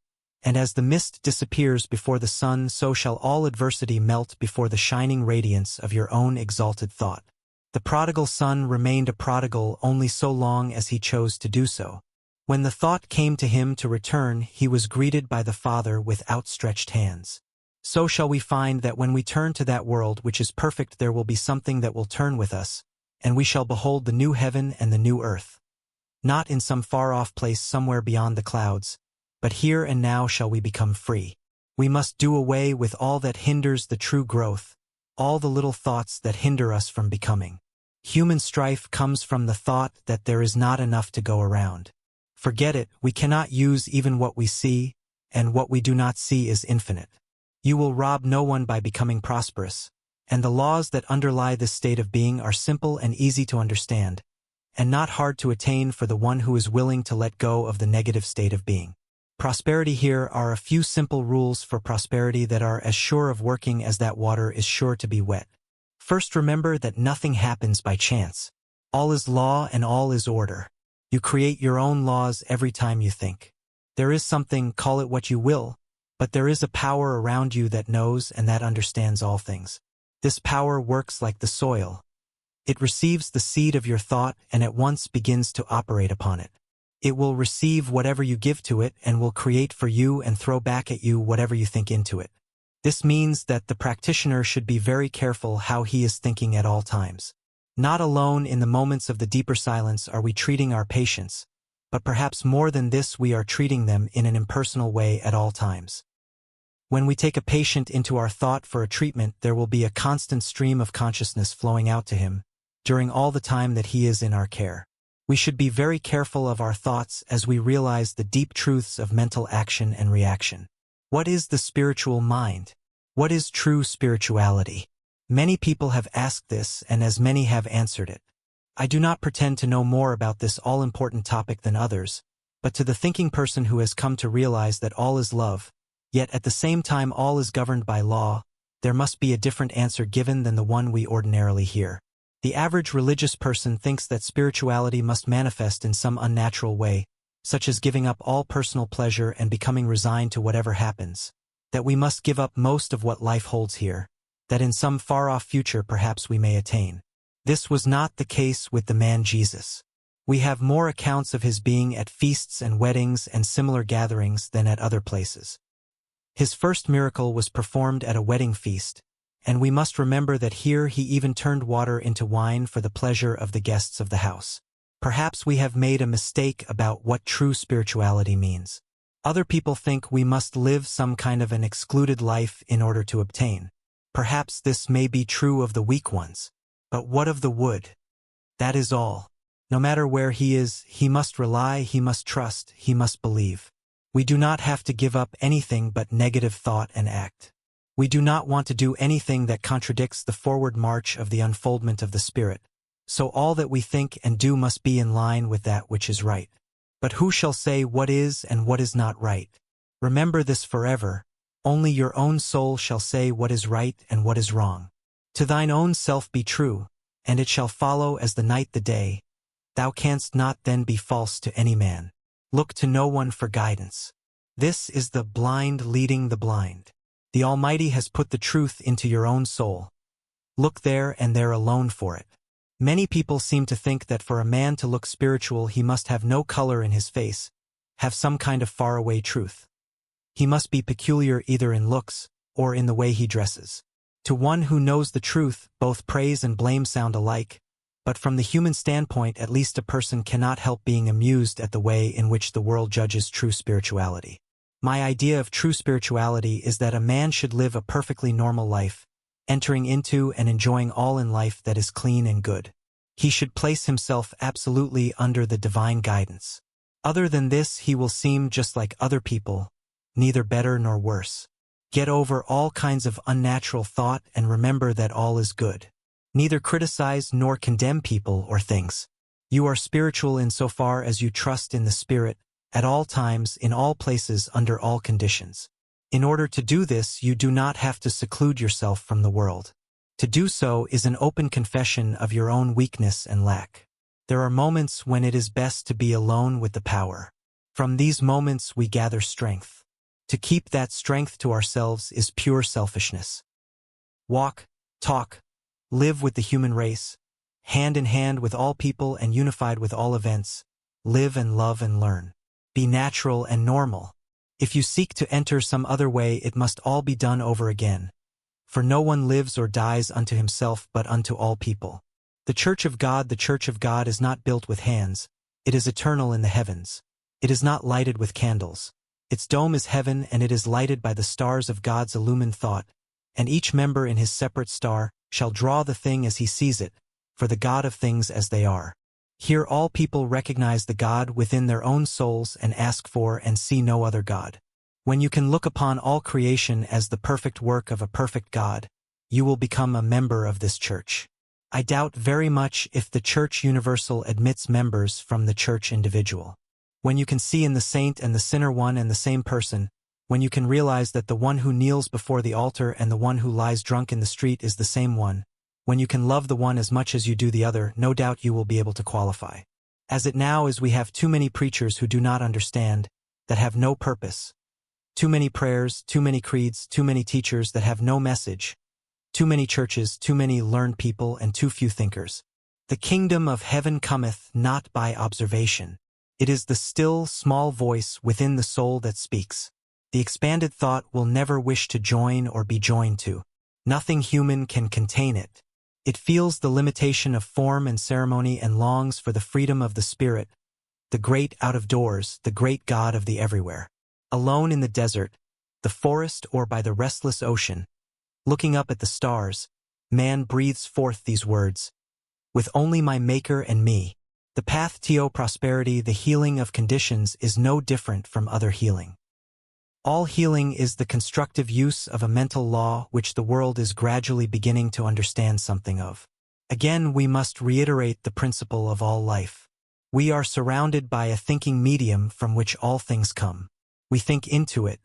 and as the mist disappears before the sun, so shall all adversity melt before the shining radiance of your own exalted thought. The prodigal son remained a prodigal only so long as he chose to do so. When the thought came to him to return, he was greeted by the Father with outstretched hands. So shall we find that when we turn to that world which is perfect, there will be something that will turn with us, and we shall behold the new heaven and the new earth. Not in some far-off place somewhere beyond the clouds, but here and now shall we become free. We must do away with all that hinders the true growth, all the little thoughts that hinder us from becoming. Human strife comes from the thought that there is not enough to go around. Forget it, we cannot use even what we see, and what we do not see is infinite. You will rob no one by becoming prosperous, and the laws that underlie this state of being are simple and easy to understand, and not hard to attain for the one who is willing to let go of the negative state of being. Prosperity. Here are a few simple rules for prosperity that are as sure of working as that water is sure to be wet. First, remember that nothing happens by chance. All is law and all is order. You create your own laws every time you think. There is something, call it what you will, but there is a power around you that knows and that understands all things. This power works like the soil. It receives the seed of your thought and at once begins to operate upon it. It will receive whatever you give to it and will create for you and throw back at you whatever you think into it. This means that the practitioner should be very careful how he is thinking at all times. Not alone in the moments of the deeper silence are we treating our patients, but perhaps more than this, we are treating them in an impersonal way at all times. When we take a patient into our thought for a treatment, there will be a constant stream of consciousness flowing out to him during all the time that he is in our care. We should be very careful of our thoughts as we realize the deep truths of mental action and reaction. What is the spiritual mind? What is true spirituality? Many people have asked this, and as many have answered it. I do not pretend to know more about this all-important topic than others, but to the thinking person who has come to realize that all is love, yet at the same time all is governed by law, there must be a different answer given than the one we ordinarily hear. The average religious person thinks that spirituality must manifest in some unnatural way, such as giving up all personal pleasure and becoming resigned to whatever happens, that we must give up most of what life holds here, that in some far-off future perhaps we may attain. This was not the case with the man Jesus. We have more accounts of his being at feasts and weddings and similar gatherings than at other places. His first miracle was performed at a wedding feast, and we must remember that here he even turned water into wine for the pleasure of the guests of the house. Perhaps we have made a mistake about what true spirituality means. Other people think we must live some kind of an excluded life in order to obtain. Perhaps this may be true of the weak ones. But what of the wood? That is all. No matter where he is, he must rely, he must trust, he must believe. We do not have to give up anything but negative thought and act. We do not want to do anything that contradicts the forward march of the unfoldment of the Spirit, so all that we think and do must be in line with that which is right. But who shall say what is and what is not right? Remember this forever, only your own soul shall say what is right and what is wrong. To thine own self be true, and it shall follow as the night the day. Thou canst not then be false to any man. Look to no one for guidance. This is the blind leading the blind. The Almighty has put the truth into your own soul. Look there and there alone for it. Many people seem to think that for a man to look spiritual he must have no color in his face, have some kind of faraway truth. He must be peculiar either in looks or in the way he dresses. To one who knows the truth, both praise and blame sound alike, but from the human standpoint at least a person cannot help being amused at the way in which the world judges true spirituality. My idea of true spirituality is that a man should live a perfectly normal life, entering into and enjoying all in life that is clean and good. He should place himself absolutely under the divine guidance. Other than this, he will seem just like other people, neither better nor worse. Get over all kinds of unnatural thought and remember that all is good. Neither criticize nor condemn people or things. You are spiritual insofar as you trust in the Spirit, at all times, in all places, under all conditions. In order to do this, you do not have to seclude yourself from the world. To do so is an open confession of your own weakness and lack. There are moments when it is best to be alone with the power. From these moments we gather strength. To keep that strength to ourselves is pure selfishness. Walk, talk, live with the human race, hand in hand with all people and unified with all events. Live and love and learn. Be natural and normal. If you seek to enter some other way, it must all be done over again. For no one lives or dies unto himself but unto all people. The Church of God is not built with hands. It is eternal in the heavens. It is not lighted with candles. Its dome is heaven, and it is lighted by the stars of God's illumined thought, and each member in his separate star shall draw the thing as he sees it, for the God of things as they are. Here all people recognize the God within their own souls and ask for and see no other God. When you can look upon all creation as the perfect work of a perfect God, you will become a member of this church. I doubt very much if the Church Universal admits members from the Church individual. When you can see in the saint and the sinner one and the same person, when you can realize that the one who kneels before the altar and the one who lies drunk in the street is the same one, when you can love the one as much as you do the other, no doubt you will be able to qualify. As it now is, we have too many preachers who do not understand, that have no purpose. Too many prayers, too many creeds, too many teachers that have no message. Too many churches, too many learned people, and too few thinkers. The kingdom of heaven cometh not by observation. It is the still, small voice within the soul that speaks. The expanded thought will never wish to join or be joined to. Nothing human can contain it. It feels the limitation of form and ceremony and longs for the freedom of the spirit, the great out-of-doors, the great God of the everywhere. Alone in the desert, the forest, or by the restless ocean, looking up at the stars, man breathes forth these words, "With only my Maker and me." The path to prosperity, the healing of conditions, is no different from other healing. All healing is the constructive use of a mental law which the world is gradually beginning to understand something of. Again, we must reiterate the principle of all life. We are surrounded by a thinking medium from which all things come. We think into it.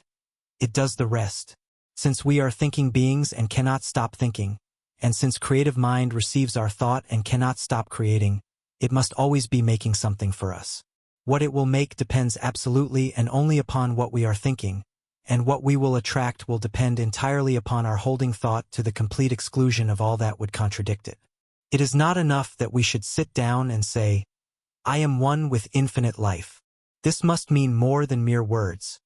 It does the rest. Since we are thinking beings and cannot stop thinking, and since creative mind receives our thought and cannot stop creating, it must always be making something for us. What it will make depends absolutely and only upon what we are thinking, and what we will attract will depend entirely upon our holding thought to the complete exclusion of all that would contradict it. It is not enough that we should sit down and say, "I am one with infinite life." This must mean more than mere words.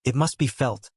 It must be felt.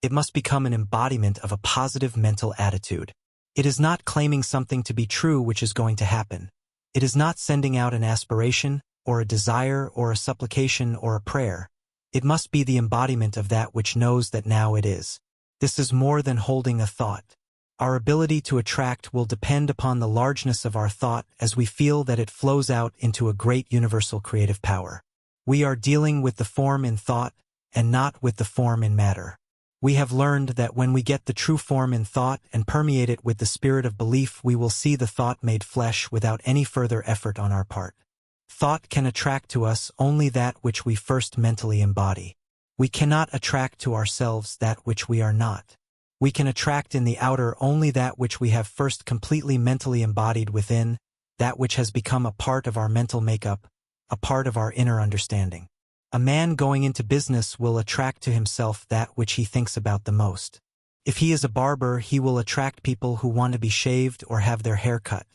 It must become an embodiment of a positive mental attitude. It is not claiming something to be true which is going to happen. It is not sending out an aspiration, or a desire, or a supplication, or a prayer. It must be the embodiment of that which knows that now it is. This is more than holding a thought. Our ability to attract will depend upon the largeness of our thought as we feel that it flows out into a great universal creative power. We are dealing with the form in thought, and not with the form in matter. We have learned that when we get the true form in thought and permeate it with the spirit of belief, we will see the thought made flesh without any further effort on our part. Thought can attract to us only that which we first mentally embody. We cannot attract to ourselves that which we are not. We can attract in the outer only that which we have first completely mentally embodied within, that which has become a part of our mental makeup, a part of our inner understanding. A man going into business will attract to himself that which he thinks about the most. If he is a barber, he will attract people who want to be shaved or have their hair cut.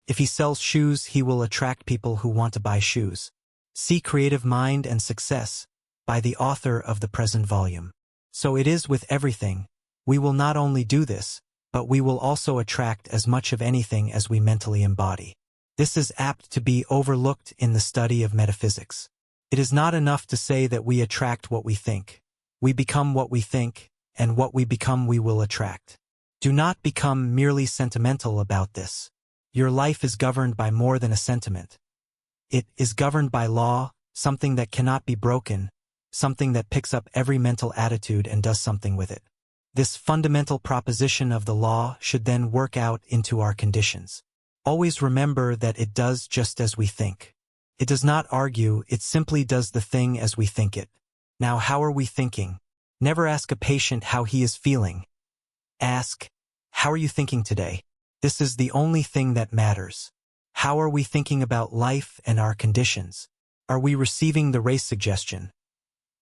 If he sells shoes, he will attract people who want to buy shoes. See Creative Mind and Success, by the author of the present volume. So it is with everything. We will not only do this, but we will also attract as much of anything as we mentally embody. This is apt to be overlooked in the study of metaphysics. It is not enough to say that we attract what we think. We become what we think, and what we become we will attract. Do not become merely sentimental about this. Your life is governed by more than a sentiment. It is governed by law, something that cannot be broken, something that picks up every mental attitude and does something with it. This fundamental proposition of the law should then work out into our conditions. Always remember that it does just as we think. It does not argue, it simply does the thing as we think it. Now how are we thinking? Never ask a patient how he is feeling. Ask, how are you thinking today? This is the only thing that matters. How are we thinking about life and our conditions? Are we receiving the race suggestion?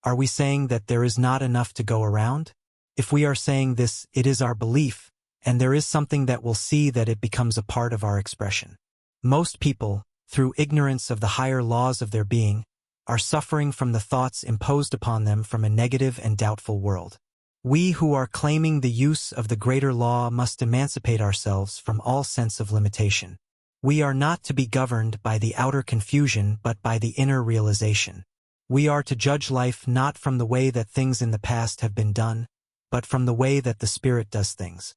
Are we saying that there is not enough to go around? If we are saying this, it is our belief, and there is something that will see that it becomes a part of our expression. Most people, through ignorance of the higher laws of their being, are suffering from the thoughts imposed upon them from a negative and doubtful world. We who are claiming the use of the greater law must emancipate ourselves from all sense of limitation. We are not to be governed by the outer confusion but by the inner realization. We are to judge life not from the way that things in the past have been done, but from the way that the Spirit does things.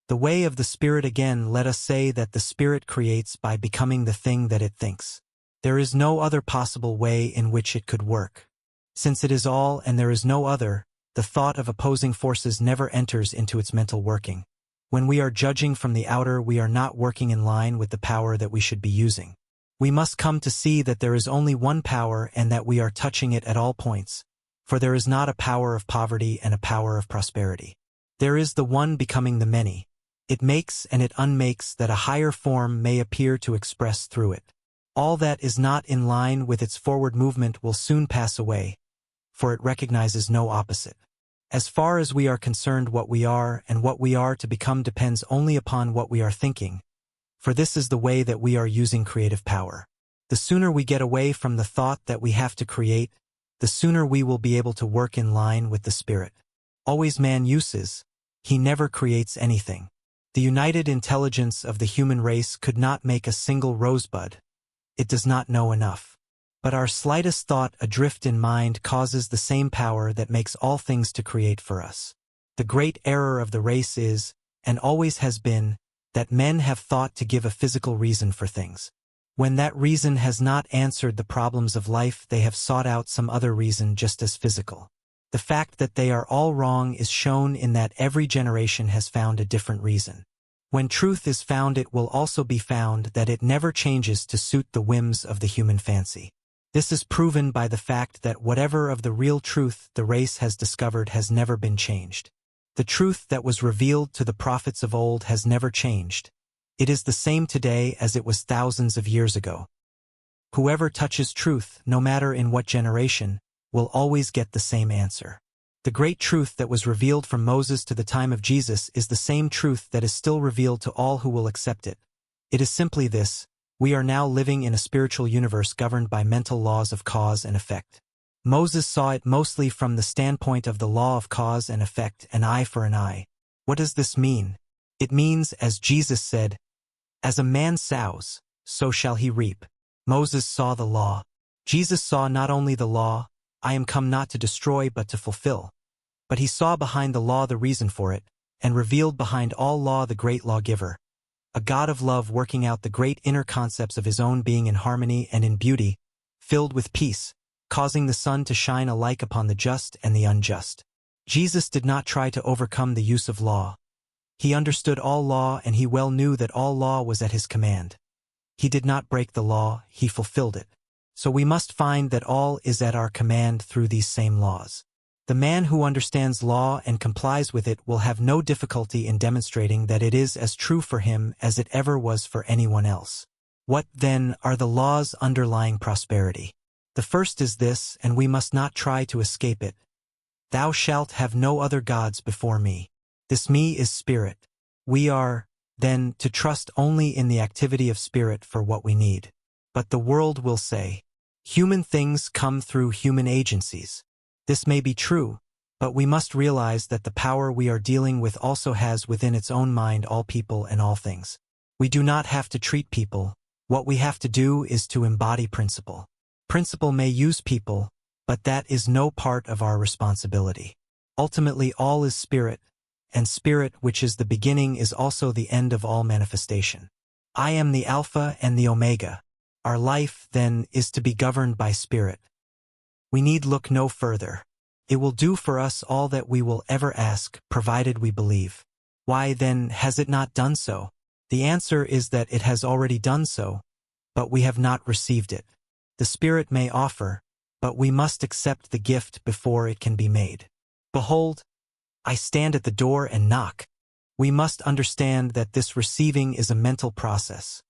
The way of the Spirit, again, let us say that the Spirit creates by becoming the thing that it thinks. There is no other possible way in which it could work. Since it is all and there is no other, the thought of opposing forces never enters into its mental working. When we are judging from the outer, we are not working in line with the power that we should be using. We must come to see that there is only one power and that we are touching it at all points, for there is not a power of poverty and a power of prosperity. There is the one becoming the many. It makes and it unmakes that a higher form may appear to express through it. All that is not in line with its forward movement will soon pass away, for it recognizes no opposite. As far as we are concerned, what we are and what we are to become depends only upon what we are thinking, for this is the way that we are using creative power. The sooner we get away from the thought that we have to create, the sooner we will be able to work in line with the Spirit. Always man uses, he never creates anything. The united intelligence of the human race could not make a single rosebud. It does not know enough. But our slightest thought adrift in mind causes the same power that makes all things to create for us. The great error of the race is, and always has been, that men have thought to give a physical reason for things. When that reason has not answered the problems of life, they have sought out some other reason just as physical. The fact that they are all wrong is shown in that every generation has found a different reason. When truth is found, it will also be found that it never changes to suit the whims of the human fancy. This is proven by the fact that whatever of the real truth the race has discovered has never been changed. The truth that was revealed to the prophets of old has never changed. It is the same today as it was thousands of years ago. Whoever touches truth, no matter in what generation, will always get the same answer. The great truth that was revealed from Moses to the time of Jesus is the same truth that is still revealed to all who will accept it. It is simply this: we are now living in a spiritual universe governed by mental laws of cause and effect. Moses saw it mostly from the standpoint of the law of cause and effect, an eye for an eye. What does this mean? It means, as Jesus said, "As a man sows, so shall he reap." Moses saw the law. Jesus saw not only the law, "I am come not to destroy but to fulfill," but he saw behind the law the reason for it, and revealed behind all law the great lawgiver, a God of love working out the great inner concepts of his own being in harmony and in beauty, filled with peace, causing the sun to shine alike upon the just and the unjust. Jesus did not try to overcome the use of law. He understood all law, and he well knew that all law was at his command. He did not break the law, he fulfilled it. So we must find that all is at our command through these same laws. The man who understands law and complies with it will have no difficulty in demonstrating that it is as true for him as it ever was for anyone else. What, then, are the laws underlying prosperity? The first is this, and we must not try to escape it: "Thou shalt have no other gods before me." This me is spirit. We are, then, to trust only in the activity of spirit for what we need. But the world will say, human things come through human agencies. This may be true, but we must realize that the power we are dealing with also has within its own mind all people and all things. We do not have to treat people. What we have to do is to embody principle. Principle may use people, but that is no part of our responsibility. Ultimately, all is spirit, and spirit, which is the beginning, is also the end of all manifestation. I am the Alpha and the Omega. Our life, then, is to be governed by spirit. We need look no further. It will do for us all that we will ever ask, provided we believe. Why, then, has it not done so? The answer is that it has already done so, but we have not received it. The Spirit may offer, but we must accept the gift before it can be made. Behold, I stand at the door and knock. We must understand that this receiving is a mental process.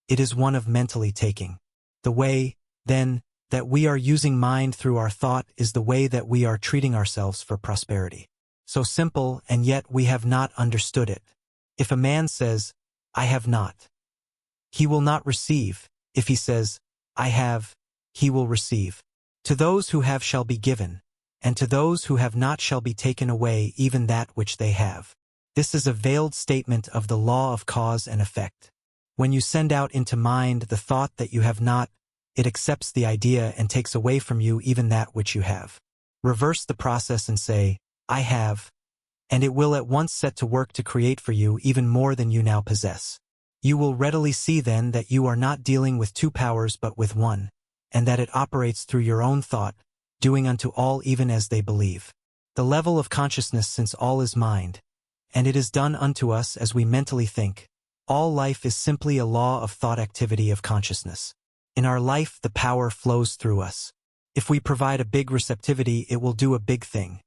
It is one of mentally taking. The way, then, that we are using mind through our thought is the way that we are treating ourselves for prosperity. So simple, and yet we have not understood it. If a man says, I have not, he will not receive. If he says, I have, he will receive. To those who have shall be given, and to those who have not shall be taken away even that which they have. This is a veiled statement of the law of cause and effect. When you send out into mind the thought that you have not, it accepts the idea and takes away from you even that which you have. Reverse the process and say, I have, and it will at once set to work to create for you even more than you now possess. You will readily see then that you are not dealing with two powers but with one, and that it operates through your own thought, doing unto all even as they believe. The level of consciousness, since all is mind, and it is done unto us as we mentally think. All life is simply a law of thought activity of consciousness. In our life the power flows through us. If we provide a big receptivity, it will do a big thing.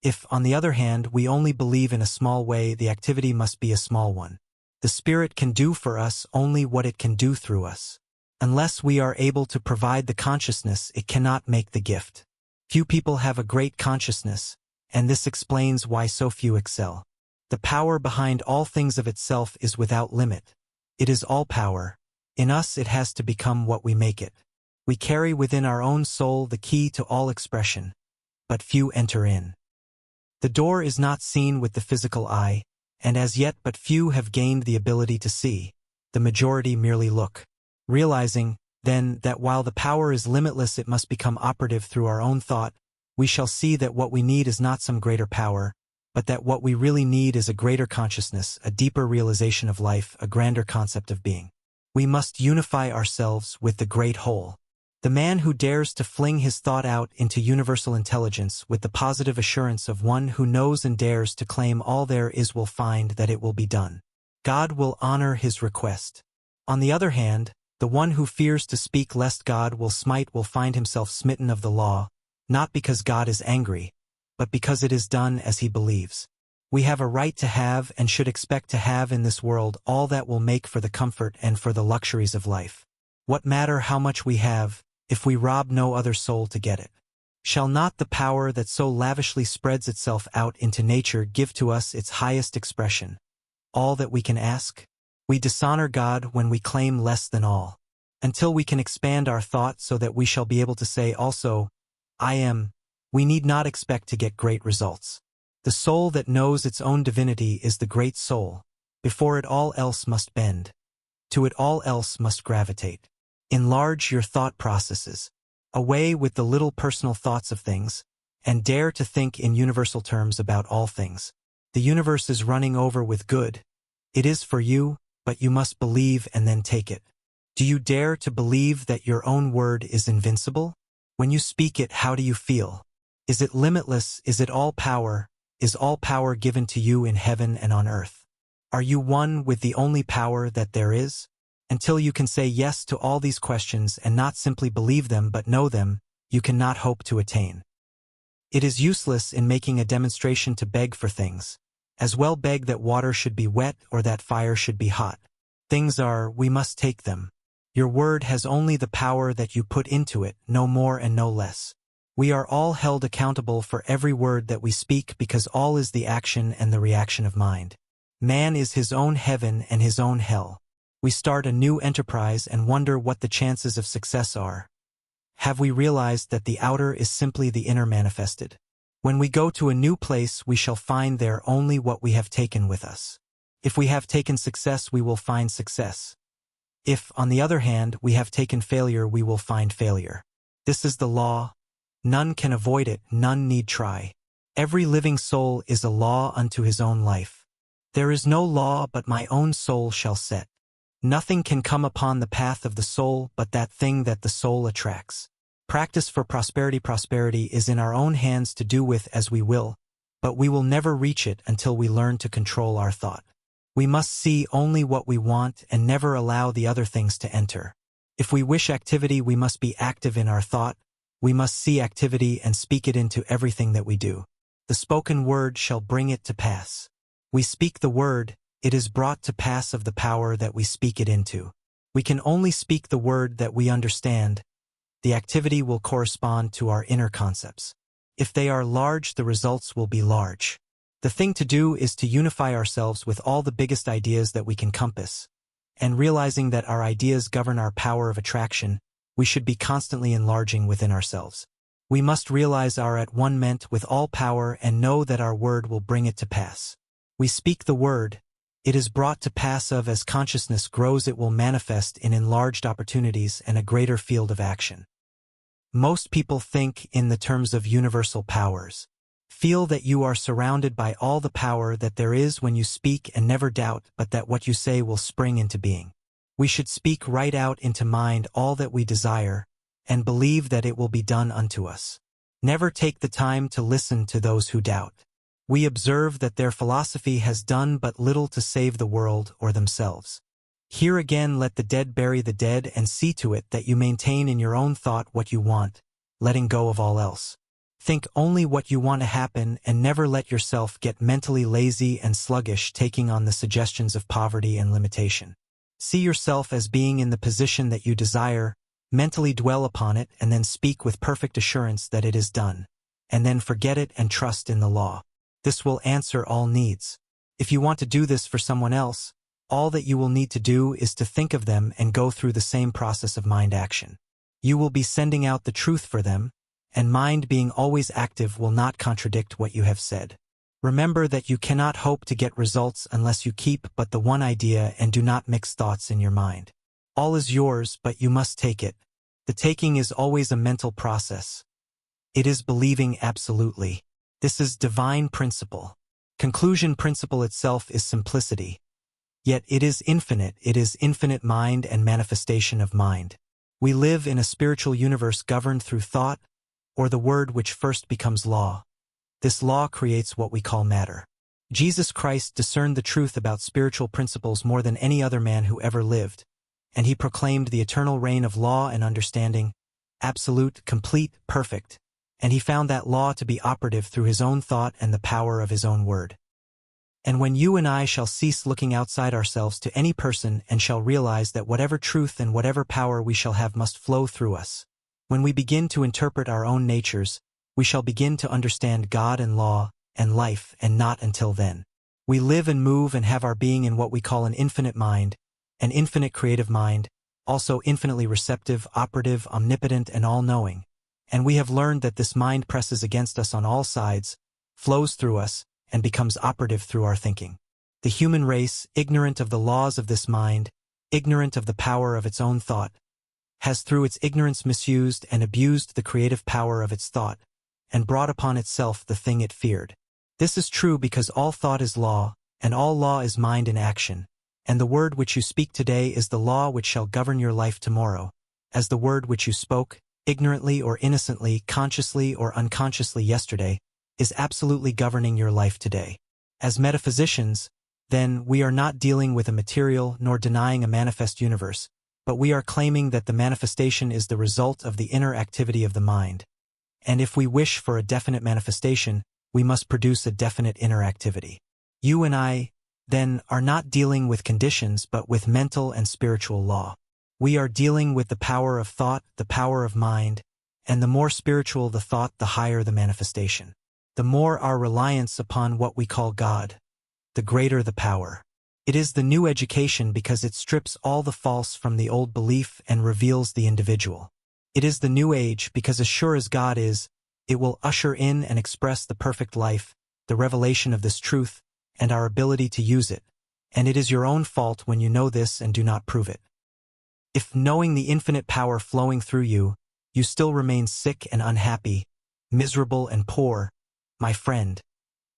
If, on the other hand, we only believe in a small way, the activity must be a small one. The Spirit can do for us only what it can do through us. Unless we are able to provide the consciousness, it cannot make the gift. Few people have a great consciousness, and this explains why so few excel. The power behind all things of itself is without limit. It is all power. In us it has to become what we make it. We carry within our own soul the key to all expression, but few enter in. The door is not seen with the physical eye, and as yet but few have gained the ability to see. The majority merely look. Realizing, then, that while the power is limitless, it must become operative through our own thought, we shall see that what we need is not some greater power, but that what we really need is a greater consciousness, a deeper realization of life, a grander concept of being. We must unify ourselves with the great whole. The man who dares to fling his thought out into universal intelligence with the positive assurance of one who knows and dares to claim all there is will find that it will be done. God will honor his request. On the other hand, the one who fears to speak lest God will smite will find himself smitten of the law, not because God is angry, but because it is done as he believes. We have a right to have and should expect to have in this world all that will make for the comfort and for the luxuries of life. What matter how much we have, if we rob no other soul to get it? Shall not the power that so lavishly spreads itself out into nature give to us its highest expression, all that we can ask? We dishonor God when we claim less than all. Until we can expand our thought so that we shall be able to say also, I am, we need not expect to get great results. The soul that knows its own divinity is the great soul. Before it all else must bend. To it all else must gravitate. Enlarge your thought processes. Away with the little personal thoughts of things, and dare to think in universal terms about all things. The universe is running over with good. It is for you, but you must believe and then take it. Do you dare to believe that your own word is invincible? When you speak it, how do you feel? Is it limitless? Is it all power? Is all power given to you in heaven and on earth? Are you one with the only power that there is? Until you can say yes to all these questions and not simply believe them but know them, you cannot hope to attain. It is useless in making a demonstration to beg for things. As well beg that water should be wet or that fire should be hot. Things are, we must take them. Your word has only the power that you put into it, no more and no less. We are all held accountable for every word that we speak because all is the action and the reaction of mind. Man is his own heaven and his own hell. We start a new enterprise and wonder what the chances of success are. Have we realized that the outer is simply the inner manifested? When we go to a new place, we shall find there only what we have taken with us. If we have taken success, we will find success. If, on the other hand, we have taken failure, we will find failure. This is the law. None can avoid it, none need try. Every living soul is a law unto his own life. There is no law but my own soul shall set. Nothing can come upon the path of the soul but that thing that the soul attracts. Practice for prosperity. Prosperity is in our own hands to do with as we will, but we will never reach it until we learn to control our thought. We must see only what we want and never allow the other things to enter. If we wish activity, we must be active in our thought. We must see activity and speak it into everything that we do. The spoken word shall bring it to pass. We speak the word, it is brought to pass of the power that we speak it into. We can only speak the word that we understand. The activity will correspond to our inner concepts. If they are large, the results will be large. The thing to do is to unify ourselves with all the biggest ideas that we can compass. And realizing that our ideas govern our power of attraction, we should be constantly enlarging within ourselves. We must realize our at one-ment with all power and know that our word will bring it to pass. We speak the word, it is brought to pass of as consciousness grows it will manifest in enlarged opportunities and a greater field of action. Most people think in the terms of universal powers. Feel that you are surrounded by all the power that there is when you speak and never doubt but that what you say will spring into being. We should speak right out into mind all that we desire, and believe that it will be done unto us. Never take the time to listen to those who doubt. We observe that their philosophy has done but little to save the world or themselves. Here again let the dead bury the dead and see to it that you maintain in your own thought what you want, letting go of all else. Think only what you want to happen and never let yourself get mentally lazy and sluggish taking on the suggestions of poverty and limitation. See yourself as being in the position that you desire, mentally dwell upon it and then speak with perfect assurance that it is done, and then forget it and trust in the law. This will answer all needs. If you want to do this for someone else, all that you will need to do is to think of them and go through the same process of mind action. You will be sending out the truth for them, and mind being always active will not contradict what you have said. Remember that you cannot hope to get results unless you keep but the one idea and do not mix thoughts in your mind. All is yours, but you must take it. The taking is always a mental process. It is believing absolutely. This is divine principle. Conclusion principle itself is simplicity. Yet it is infinite mind and manifestation of mind. We live in a spiritual universe governed through thought, or the word which first becomes law. This law creates what we call matter. Jesus Christ discerned the truth about spiritual principles more than any other man who ever lived, and he proclaimed the eternal reign of law and understanding, absolute, complete, perfect, and he found that law to be operative through his own thought and the power of his own word. And when you and I shall cease looking outside ourselves to any person and shall realize that whatever truth and whatever power we shall have must flow through us, when we begin to interpret our own natures, we shall begin to understand God and law and life, and not until then. We live and move and have our being in what we call an infinite mind, an infinite creative mind, also infinitely receptive, operative, omnipotent, and all-knowing. And we have learned that this mind presses against us on all sides, flows through us, and becomes operative through our thinking. The human race, ignorant of the laws of this mind, ignorant of the power of its own thought, has through its ignorance misused and abused the creative power of its thought, and brought upon itself the thing it feared. This is true because all thought is law, and all law is mind in action, and the word which you speak today is the law which shall govern your life tomorrow, as the word which you spoke, ignorantly or innocently, consciously or unconsciously yesterday, is absolutely governing your life today. As metaphysicians, then, we are not dealing with a material nor denying a manifest universe, but we are claiming that the manifestation is the result of the inner activity of the mind. And if we wish for a definite manifestation, we must produce a definite inner activity. You and I, then, are not dealing with conditions but with mental and spiritual law. We are dealing with the power of thought, the power of mind, and the more spiritual the thought, the higher the manifestation. The more our reliance upon what we call God, the greater the power. It is the new education because it strips all the false from the old belief and reveals the individual. It is the new age because as sure as God is, it will usher in and express the perfect life, the revelation of this truth, and our ability to use it. And it is your own fault when you know this and do not prove it. If knowing the infinite power flowing through you, you still remain sick and unhappy, miserable and poor, my friend,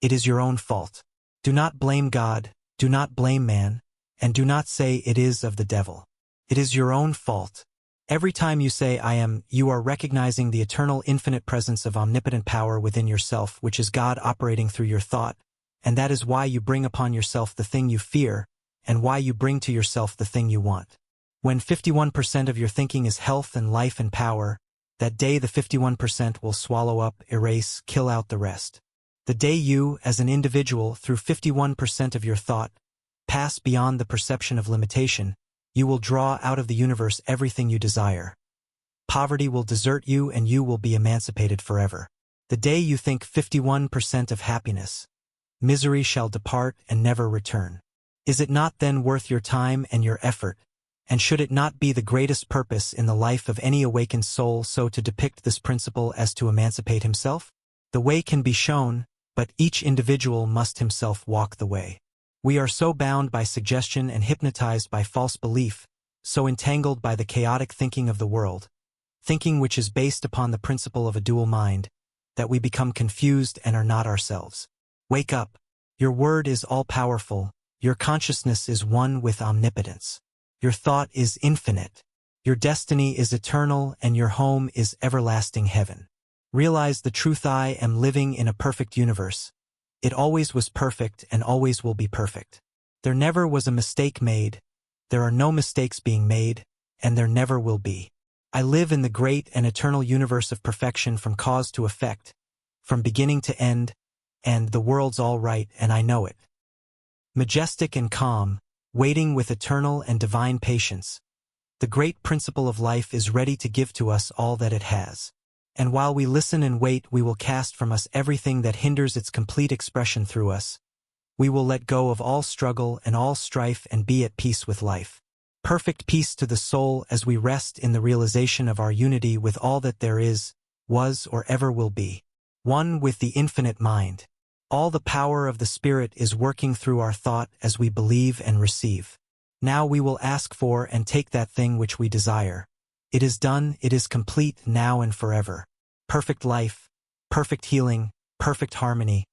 it is your own fault. Do not blame God, do not blame man, and do not say it is of the devil. It is your own fault. Every time you say I am, you are recognizing the eternal infinite presence of omnipotent power within yourself, which is God operating through your thought, and that is why you bring upon yourself the thing you fear, and why you bring to yourself the thing you want. When 51% of your thinking is health and life and power, that day the 51% will swallow up, erase, kill out the rest. The day you, as an individual, through 51% of your thought, pass beyond the perception of limitation, you will draw out of the universe everything you desire. Poverty will desert you and you will be emancipated forever. The day you think 51% of happiness, misery shall depart and never return. Is it not then worth your time and your effort, and should it not be the greatest purpose in the life of any awakened soul so to depict this principle as to emancipate himself? The way can be shown, but each individual must himself walk the way. We are so bound by suggestion and hypnotized by false belief, so entangled by the chaotic thinking of the world, thinking which is based upon the principle of a dual mind, that we become confused and are not ourselves. Wake up. Your word is all-powerful. Your consciousness is one with omnipotence. Your thought is infinite. Your destiny is eternal and your home is everlasting heaven. Realize the truth: I am living in a perfect universe. It always was perfect and always will be perfect. There never was a mistake made, there are no mistakes being made, and there never will be. I live in the great and eternal universe of perfection from cause to effect, from beginning to end, and the world's all right and I know it. Majestic and calm, waiting with eternal and divine patience, the great principle of life is ready to give to us all that it has. And while we listen and wait, we will cast from us everything that hinders its complete expression through us. We will let go of all struggle and all strife and be at peace with life. Perfect peace to the soul as we rest in the realization of our unity with all that there is, was, or ever will be. One with the infinite mind. All the power of the Spirit is working through our thought as we believe and receive. Now we will ask for and take that thing which we desire. It is done, it is complete now and forever. Perfect life, perfect healing, perfect harmony,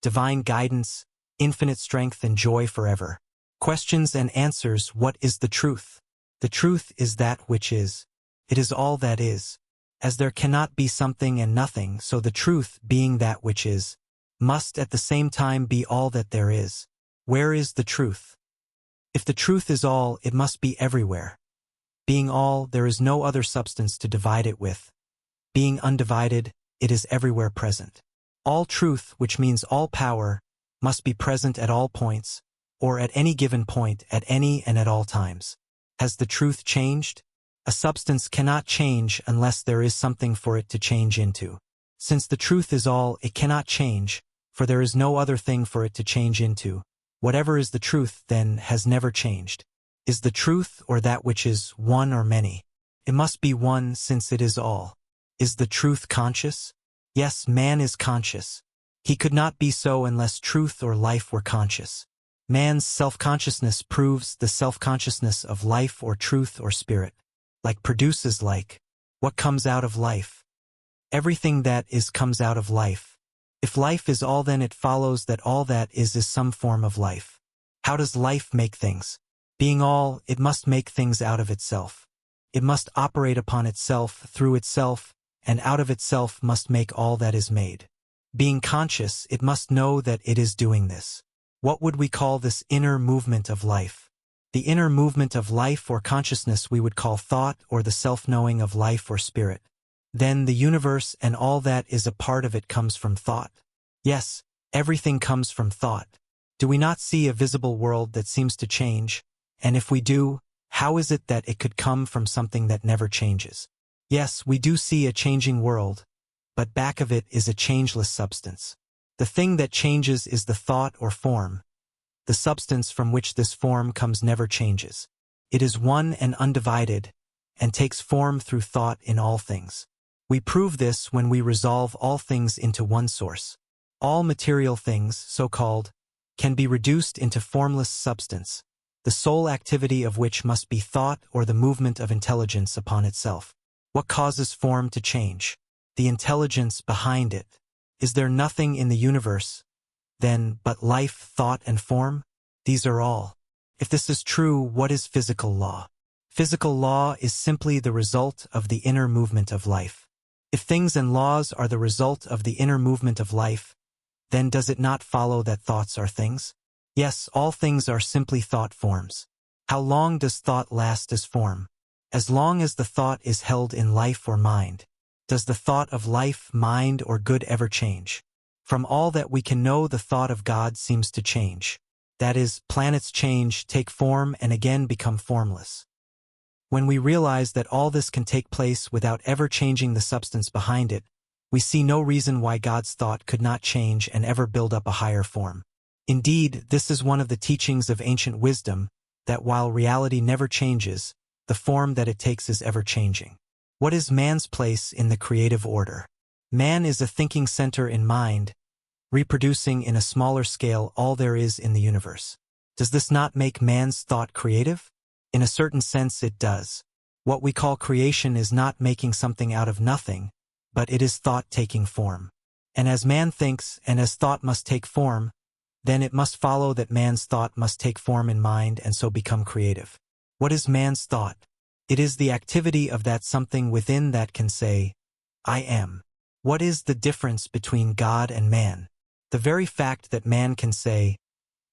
divine guidance, infinite strength and joy forever. Questions and answers: what is the truth? The truth is that which is. It is all that is. As there cannot be something and nothing, so the truth, being that which is, must at the same time be all that there is. Where is the truth? If the truth is all, it must be everywhere. Being all, there is no other substance to divide it with. Being undivided, it is everywhere present. All truth, which means all power, must be present at all points, or at any given point, at any and at all times. Has the truth changed? A substance cannot change unless there is something for it to change into. Since the truth is all, it cannot change, for there is no other thing for it to change into. Whatever is the truth, then, has never changed. Is the truth, or that which is, one or many? It must be one, since it is all. Is the truth conscious? Yes, man is conscious. He could not be so unless truth or life were conscious. Man's self-consciousness proves the self-consciousness of life or truth or spirit. Like produces like. What comes out of life? Everything that is comes out of life. If life is all, then it follows that all that is some form of life. How does life make things? Being all, it must make things out of itself. It must operate upon itself, through itself, and out of itself must make all that is made. Being conscious, it must know that it is doing this. What would we call this inner movement of life? The inner movement of life or consciousness we would call thought, or the self-knowing of life or spirit. Then the universe and all that is a part of it comes from thought. Yes, everything comes from thought. Do we not see a visible world that seems to change? And if we do, how is it that it could come from something that never changes? Yes, we do see a changing world, but back of it is a changeless substance. The thing that changes is the thought or form. The substance from which this form comes never changes. It is one and undivided, and takes form through thought in all things. We prove this when we resolve all things into one source. All material things, so-called, can be reduced into formless substance, the sole activity of which must be thought or the movement of intelligence upon itself. What causes form to change? The intelligence behind it. Is there nothing in the universe, then, but life, thought, and form? These are all. If this is true, what is physical law? Physical law is simply the result of the inner movement of life. If things and laws are the result of the inner movement of life, then does it not follow that thoughts are things? Yes, all things are simply thought forms. How long does thought last as form? As long as the thought is held in life or mind. Does the thought of life, mind, or good ever change? From all that we can know, the thought of God seems to change. That is, planets change, take form, and again become formless. When we realize that all this can take place without ever changing the substance behind it, we see no reason why God's thought could not change and ever build up a higher form. Indeed, this is one of the teachings of ancient wisdom, that while reality never changes, the form that it takes is ever changing. What is man's place in the creative order? Man is a thinking center in mind, reproducing in a smaller scale all there is in the universe. Does this not make man's thought creative? In a certain sense it does. What we call creation is not making something out of nothing, but it is thought taking form. And as man thinks, and as thought must take form, then it must follow that man's thought must take form in mind and so become creative. What is man's thought? It is the activity of that something within that can say, I am. What is the difference between God and man? The very fact that man can say,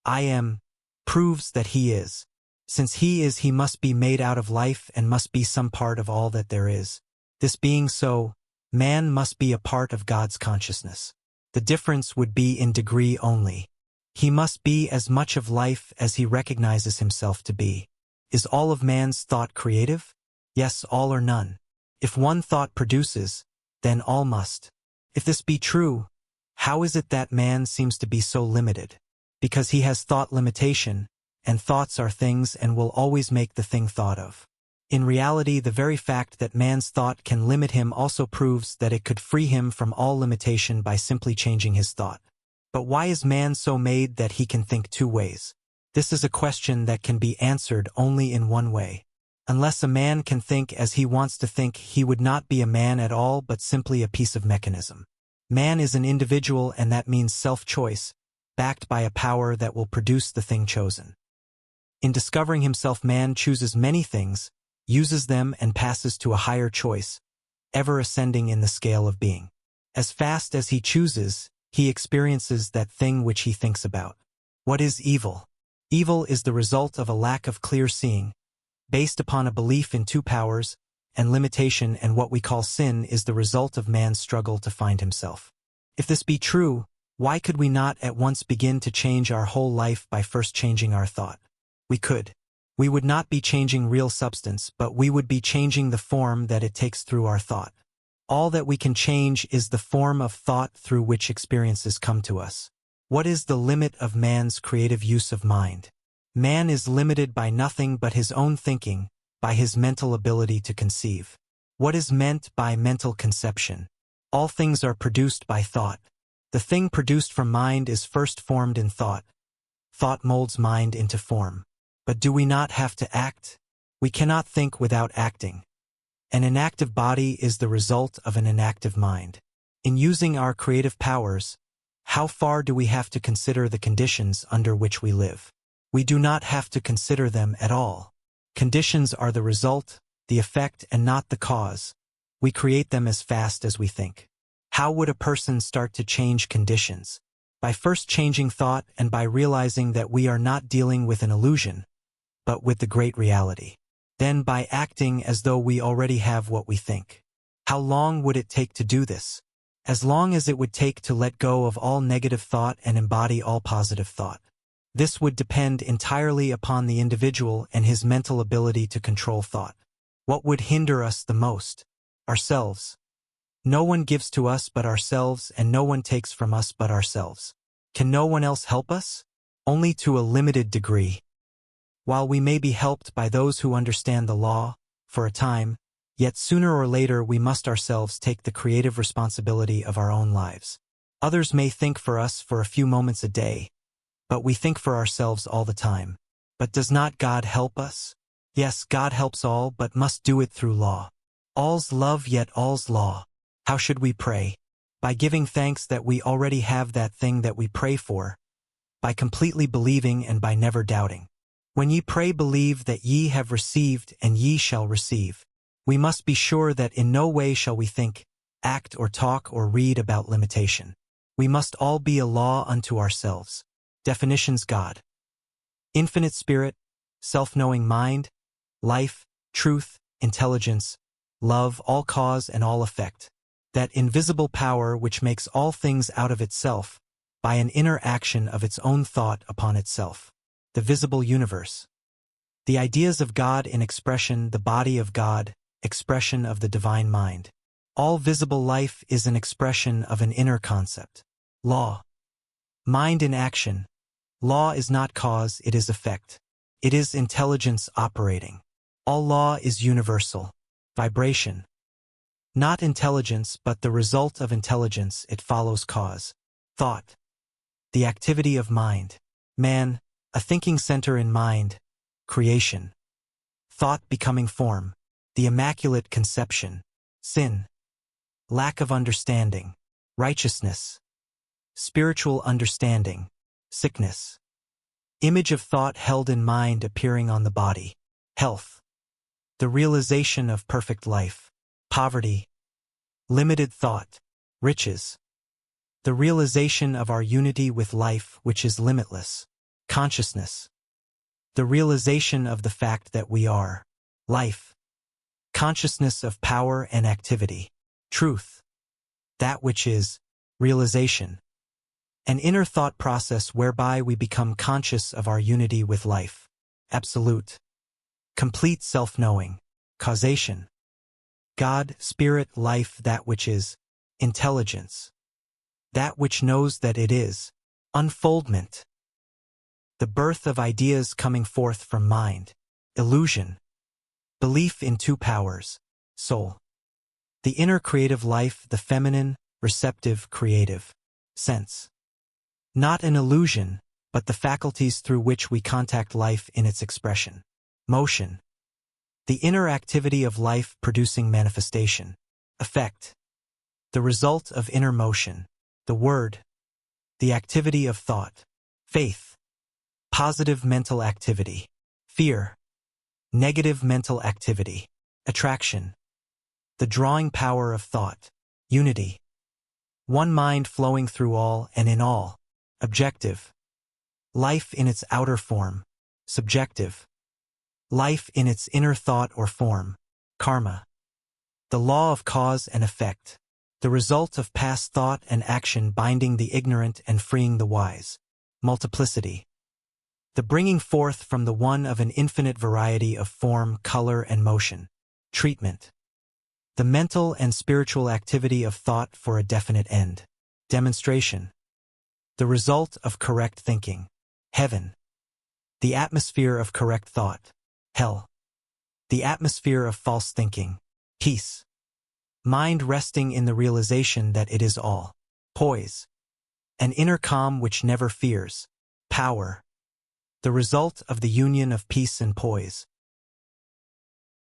I am, proves that he is. Since he is, he must be made out of life and must be some part of all that there is. This being so, man must be a part of God's consciousness. The difference would be in degree only. He must be as much of life as he recognizes himself to be. Is all of man's thought creative? Yes, all or none. If one thought produces, then all must. If this be true, how is it that man seems to be so limited? Because he has thought limitation, and thoughts are things and will always make the thing thought of. In reality, the very fact that man's thought can limit him also proves that it could free him from all limitation by simply changing his thought. But why is man so made that he can think two ways? This is a question that can be answered only in one way. Unless a man can think as he wants to think, he would not be a man at all but simply a piece of mechanism. Man is an individual, and that means self-choice, backed by a power that will produce the thing chosen. In discovering himself, man chooses many things, uses them and passes to a higher choice, ever ascending in the scale of being. As fast as he chooses, he experiences that thing which he thinks about. What is evil? Evil is the result of a lack of clear seeing, based upon a belief in two powers and limitation, and what we call sin is the result of man's struggle to find himself. If this be true, why could we not at once begin to change our whole life by first changing our thought? We could. We would not be changing real substance, but we would be changing the form that it takes through our thought. All that we can change is the form of thought through which experiences come to us. What is the limit of man's creative use of mind? Man is limited by nothing but his own thinking, by his mental ability to conceive. What is meant by mental conception? All things are produced by thought. The thing produced from mind is first formed in thought. Thought molds mind into form. But do we not have to act? We cannot think without acting. An inactive body is the result of an inactive mind. In using our creative powers, how far do we have to consider the conditions under which we live? We do not have to consider them at all. Conditions are the result, the effect, and not the cause. We create them as fast as we think. How would a person start to change conditions? By first changing thought and by realizing that we are not dealing with an illusion, but with the great reality. Then by acting as though we already have what we think. How long would it take to do this? As long as it would take to let go of all negative thought and embody all positive thought. This would depend entirely upon the individual and his mental ability to control thought. What would hinder us the most? Ourselves. No one gives to us but ourselves, and no one takes from us but ourselves. Can no one else help us? Only to a limited degree. While we may be helped by those who understand the law, for a time, yet sooner or later we must ourselves take the creative responsibility of our own lives. Others may think for us for a few moments a day, but we think for ourselves all the time. But does not God help us? Yes, God helps all, but must do it through law. All's love, yet all's law. How should we pray? By giving thanks that we already have that thing that we pray for, by completely believing and by never doubting. When ye pray, believe that ye have received, and ye shall receive. We must be sure that in no way shall we think, act, or talk, or read about limitation. We must all be a law unto ourselves. Definitions: God. Infinite spirit, self-knowing mind, life, truth, intelligence, love, all cause and all effect. that invisible power which makes all things out of itself, by an inner action of its own thought upon itself. The visible universe. The ideas of God in expression, the body of God, expression of the divine mind. All visible life is an expression of an inner concept. Law. Mind in action. Law is not cause, it is effect. It is intelligence operating. All law is universal. Vibration. Not intelligence, but the result of intelligence, it follows cause. Thought. The activity of mind. Man, a thinking center in mind. Creation. Thought becoming form. The Immaculate Conception. Sin. Lack of understanding. Righteousness. Spiritual understanding. Sickness. Image of thought held in mind appearing on the body. Health. The realization of perfect life. Poverty. Limited thought. Riches. The realization of our unity with life which is limitless. Consciousness. The realization of the fact that we are life. Consciousness of power and activity. Truth. That which is realization. An inner thought process whereby we become conscious of our unity with life. Absolute. Complete self-knowing. Causation. God, spirit, life, that which is intelligence. That which knows that it is unfoldment. The birth of ideas coming forth from mind. Illusion. Belief in two powers. Soul. The inner creative life, the feminine, receptive, creative. Sense. Not an illusion, but the faculties through which we contact life in its expression. Motion. The inner activity of life producing manifestation. Effect. The result of inner motion. The word. The activity of thought. Faith. Positive mental activity. Fear. Negative mental activity. Attraction. The drawing power of thought. Unity. One mind flowing through all and in all. Objective. Life in its outer form. Subjective. Life in its inner thought or form. Karma. The law of cause and effect. The result of past thought and action binding the ignorant and freeing the wise. Multiplicity. The bringing forth from the one of an infinite variety of form, color, and motion. Treatment. The mental and spiritual activity of thought for a definite end. Demonstration. The result of correct thinking. Heaven. The atmosphere of correct thought. Hell. The atmosphere of false thinking. Peace. Mind resting in the realization that it is all. Poise. An inner calm which never fears. Power. The result of the union of peace and poise.